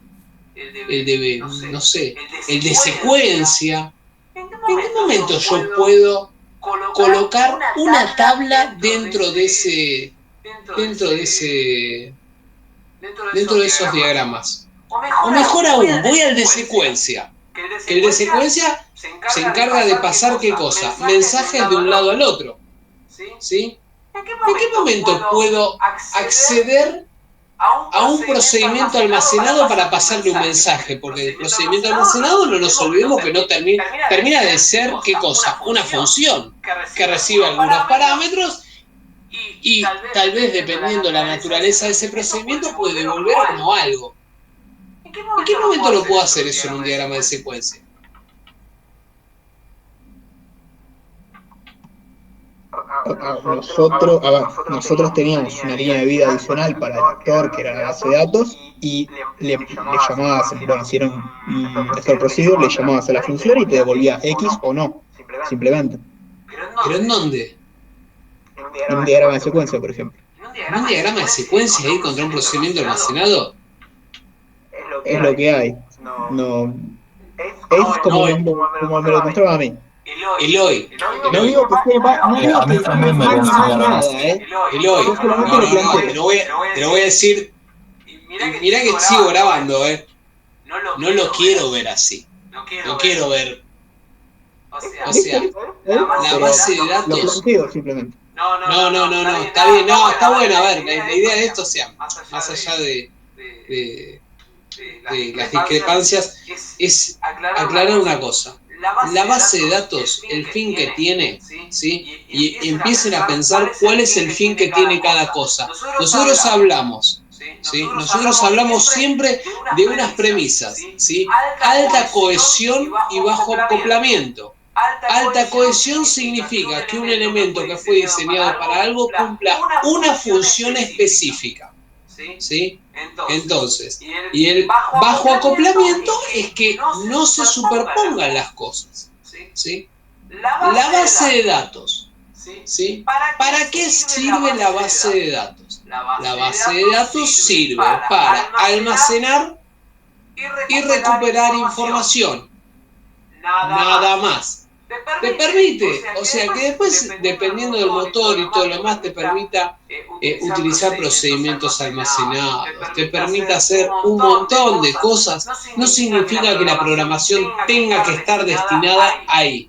el de, no sé, el de secuencia, en qué momento yo puedo colocar una tabla dentro de esos diagramas? O mejor aún, voy al de secuencia. Que el de secuencia se encarga de pasar ¿qué cosa? Mensajes de un lado al otro. ¿Sí? ¿En qué momento puedo acceder a un procedimiento almacenado para pasarle un mensaje? Porque el procedimiento almacenado, no nos olvidemos que no termina de ser ¿qué cosa? Una función que recibe algunos parámetros y tal vez, dependiendo de la naturaleza de ese procedimiento, puede devolver como algo. ¿En qué momento lo puedo hacer eso en un diagrama de secuencia? Nosotros teníamos una línea de vida adicional para el actor, que era la base de datos, y le llamabas, bueno, si era un restore procedure, le llamabas a la función y te devolvía X o no, simplemente. ¿Pero en dónde? En un diagrama de secuencia, por ejemplo. ¿En un diagrama de secuencia ahí contra un procedimiento almacenado? Es lo que hay. No, es como me lo mostraba a mí. Eloy. No digo que sepa, no digo a mí también me lo enseñaron así. Eloy. Te lo voy a decir. Mirá que sigo grabando, No lo quiero ver así. No quiero ver. O sea, la base de datos. Lo planteo simplemente. No, está bien, no, está bueno. A ver, la idea de esto, o sea, más allá de las discrepancias, es aclarar una cosa. La base de datos, el fin que tiene, ¿sí? Y empiecen a pensar cuál es el fin que tiene cada cosa. Nosotros hablamos, ¿sí? Nosotros hablamos siempre de unas premisas, ¿sí? Alta cohesión y bajo acoplamiento. Alta cohesión significa que un elemento que fue diseñado para algo cumpla una función específica, ¿sí? Entonces, y el bajo acoplamiento es que no se superpongan las cosas, ¿sí? La base de datos, ¿sí? ¿Para qué sirve la base de datos? La base de datos sirve para almacenar y recuperar información, nada más. Te permite, o sea, que después, dependiendo del motor y todo lo demás, te permita utilizar procedimientos almacenados, te permite hacer un montón de cosas. No significa que la programación tenga que estar destinada ahí,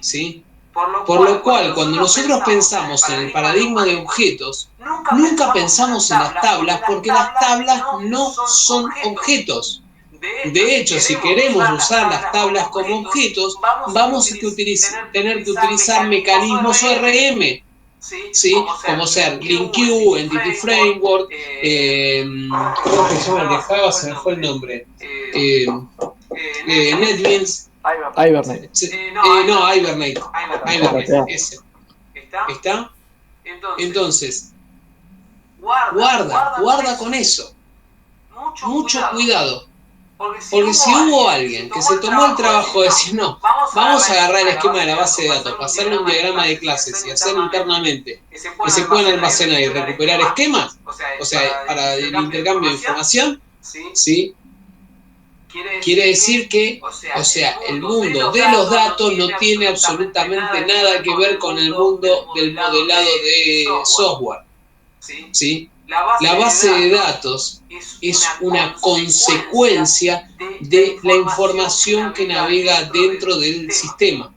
¿sí? Por lo cual, cuando nosotros pensamos en el paradigma de objetos, nunca pensamos en las tablas, porque las tablas no son objetos. De hecho, si queremos usar las tablas como objetos, vamos a tener que utilizar mecanismos ORM, ¿sí? Como ser LinkQ, Entity Framework, ¿cómo se llama el de Java? Se me fue el nombre. NetBeans. Hibernate. No, Hibernate, ese. ¿Está? Entonces, guarda con eso. Mucho cuidado. Porque si hubo alguien que se tomó el trabajo de decir, no, vamos a agarrar el esquema de la base de datos, pasarle un diagrama de clases y hacerlo internamente, que se puedan almacenar y recuperar esquemas, o sea, para el intercambio de información, ¿sí? Quiere decir que, o sea, el mundo de los datos no tiene absolutamente nada que ver con el mundo del modelado de software, ¿sí? La base de datos es una consecuencia de la información que navega dentro del sistema.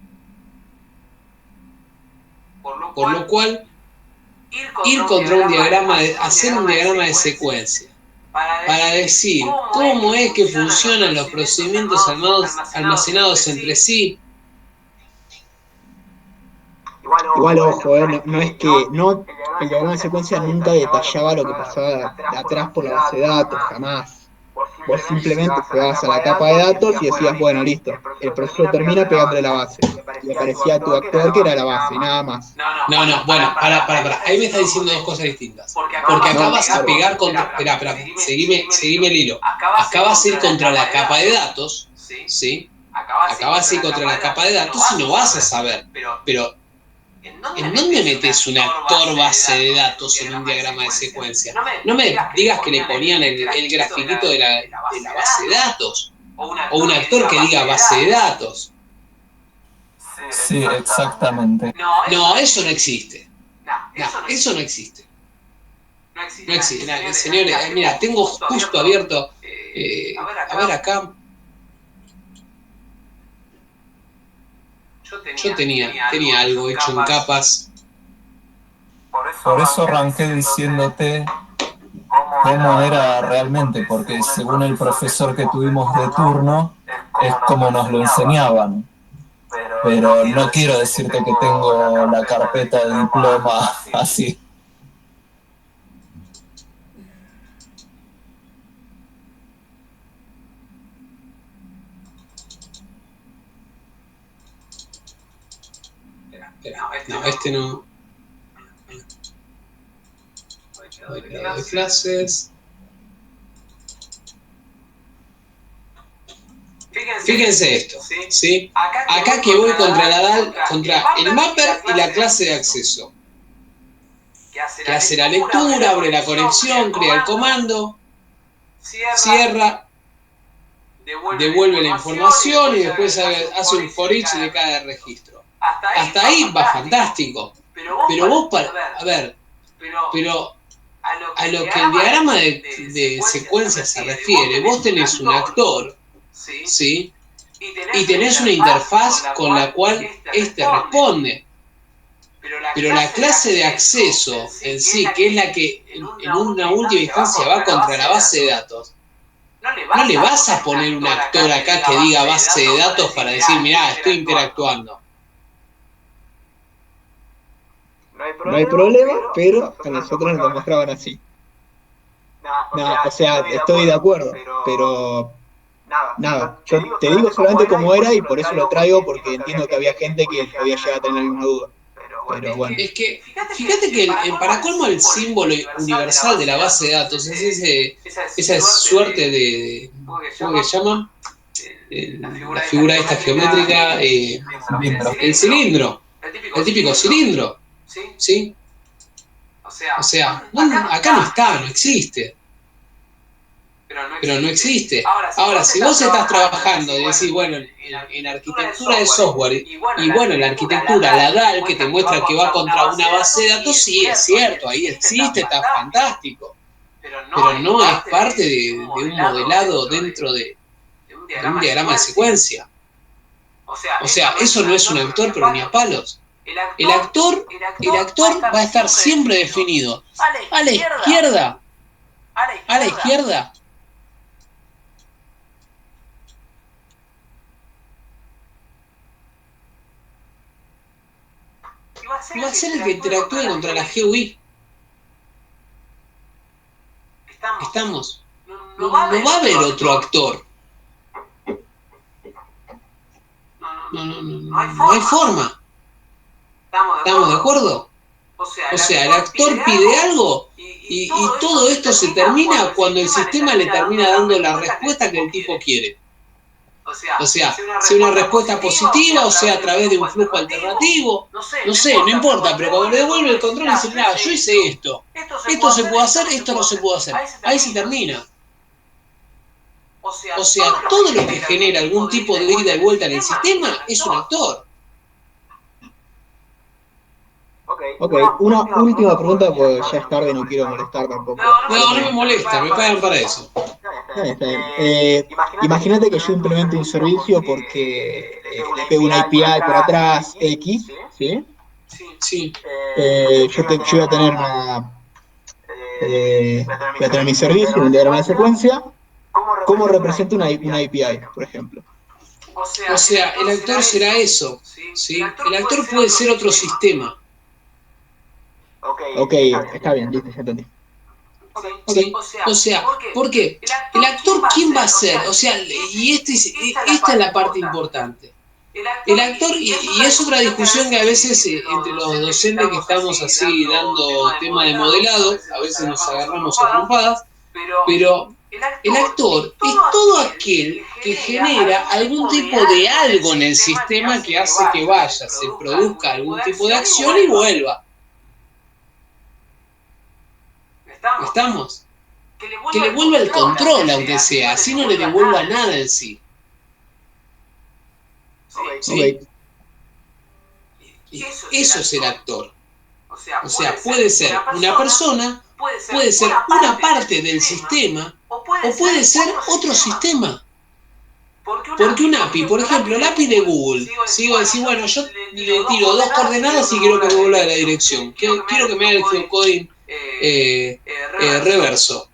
Por lo cual, ir contra un diagrama, hacer un diagrama de secuencia, para decir cómo es que funcionan los procedimientos almacenados entre sí. Igual, ojo, no es que el diagrama de secuencia nunca detallaba lo que pasaba de atrás por la base de datos, jamás. Vos simplemente pegabas a la capa de datos y decías, bueno, listo, el proceso termina pegándole la base. Y aparecía tu actor que era la base, nada más. No, bueno, para. Ahí me estás diciendo dos cosas distintas. Porque acá vas a pegar contra... Esperá, seguime el hilo. Acá vas a ir contra la capa de datos, ¿sí? Acá vas a ir contra la capa de datos y no vas a saber. Pero, ¿en dónde metes un actor base de datos en un diagrama de secuencia? No me digas que le ponían el grafiquito de la base de datos. O un actor que diga base de datos. Sí, exactamente. No, eso no existe. Eso no existe. No existe. Señores, mira, tengo justo abierto. A ver acá. Yo tenía algo hecho en capas. Por eso arranqué diciéndote cómo era realmente, porque según el profesor que tuvimos de turno, es como nos lo enseñaban. Pero no quiero decirte que tengo la carpeta de diploma así. No, este no. De clases. Fíjense esto, ¿sí? Acá que voy contra el mapper y la clase de acceso. Que hace la lectura, abre la conexión, crea el comando, cierra, devuelve la información y después hace un for each de cada registro. Hasta ahí va fantástico. Pero vos, pero a lo que el diagrama de secuencia se refiere, vos tenés un actor, ¿sí? Y tenés una interfaz con la cual éste responde. Pero la clase de acceso en sí, que es la que en una última instancia va contra la base de datos, no le vas a poner un actor acá que diga base de datos para decir, mirá, estoy interactuando. No hay problema, pero a nosotros nos lo mostraban así. No, o sea, estoy de acuerdo, pero nada, yo te digo solamente cómo era y por eso lo traigo, porque entiendo que había gente que podía llegar a tener alguna duda. Pero bueno. Es que, fíjate que para colmo el símbolo universal de la base de datos es esa suerte de ¿cómo se llama? La figura esta geométrica, el cilindro, el típico cilindro. ¿Sí? O sea, acá no está, no existe. Pero no existe. Ahora, si vos estás trabajando y decís, bueno, en arquitectura de software, y bueno, la arquitectura, la DAL, que te muestra que va contra una base de datos, sí, es cierto, ahí existe, está fantástico. Pero no es parte de un modelado dentro de un diagrama de secuencia. O sea, eso no es un actor, pero ni a palos. El actor va a estar siempre definido. A la izquierda. A la izquierda. Y va a ser el que interactúe contra la GUI. Estamos. No va a haber otro actor. No hay forma. ¿Estamos de acuerdo? O sea, el actor pide algo y todo esto se termina cuando el sistema le termina dando la respuesta que el tipo quiere. O sea, sea una respuesta positiva o sea a través de un flujo alternativo. No sé, no importa, pero cuando le devuelve el control dice, nada, yo hice esto. Esto se puede hacer, esto no se puede hacer. Ahí se termina. O sea, todo lo que genera algún tipo de ida y vuelta en el sistema es un actor. Ok, una última pregunta, porque ya es tarde y no quiero molestar tampoco. No me molesta, me pagan para eso. Está bien. Imagínate que yo implemento un servicio porque le pego una API por atrás, X, ¿sí? Sí. Yo voy a tener voy a tener mi servicio, un diagrama de secuencia. ¿Cómo represento una API, por ejemplo? O sea, el actor será eso, ¿sí? El actor puede ser otro sistema. Ok, está bien, listo, ya entendí. ¿Sí? O sea, ¿por qué? ¿El actor quién va a ser? O sea, y esta es la parte importante. El actor, y es otra discusión que a veces entre los docentes que estamos así dando tema de modelado, a veces nos agarramos a trompadas, pero el actor es todo aquel que genera algún tipo de algo en el sistema que hace que vaya, se produzca algún tipo de acción y vuelva. ¿Estamos? Que le vuelva el control, aunque sea, así no le devuelva nada en sí. ¿Sí? Y eso es el actor. O sea, puede ser una persona, puede ser una parte del sistema, o puede ser otro sistema. Porque un API, por ejemplo, el API de Google, sigo a decir, bueno, yo le tiro 2 coordenadas y quiero que me vuelva de la dirección. Quiero que me haga el geocoding reverso.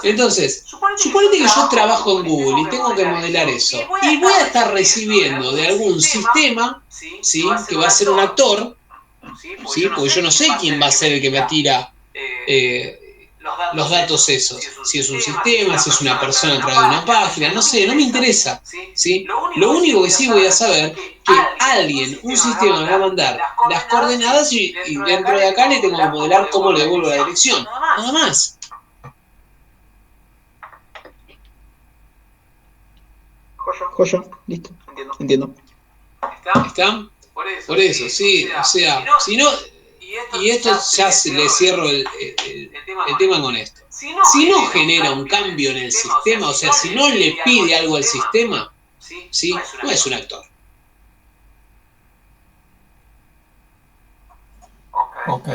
Entonces, suponete que yo trabajo en Google y tengo que modelar eso. Y voy a estar recibiendo de algún sistema, ¿sí? Que va a ser un actor, ¿sí? Porque yo no sé quién va a ser el que me tira los datos esos. Si es un sistema, si es una persona a través de una página, no sé, no me interesa, ¿sí? Lo único que sí voy a saber es que alguien, un sistema me va a mandar las coordenadas y dentro de acá le tengo que modelar cómo le devuelvo la dirección. Nada más. Joya, listo, entiendo. ¿Están? Por eso, sí, o sea, si no, y esto ya le cierro el tema con esto. Si no genera un cambio en el sistema, o sea, si no le pide algo al sistema, ¿sí? No es un actor. Ok.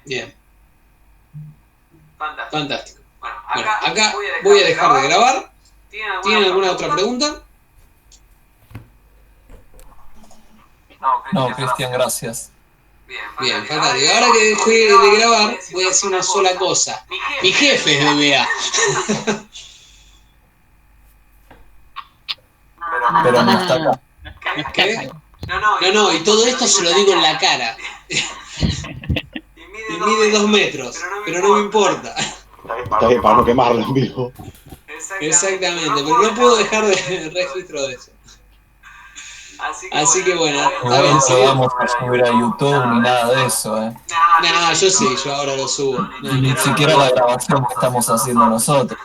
Bien. Fantástico. Bueno, acá voy a dejar de grabar. ¿Tienen alguna otra pregunta? No, Cristian, gracias. Bien, fantástico. Ahora que dejé de grabar, voy a decir una sola cosa. Mi jefe es DBA. Pero no está acá. ¿Qué? No, y todo esto se lo digo en la cara. Y mide 2 metros, pero no me importa. Está bien, para no quemarlo en vivo. Exactamente, pero no puedo dejar de registro de eso. Así que bueno, No lo vamos a subir a YouTube ni nada de eso, No, yo sí, yo ahora lo subo. Ni siquiera la grabación que estamos haciendo nosotros.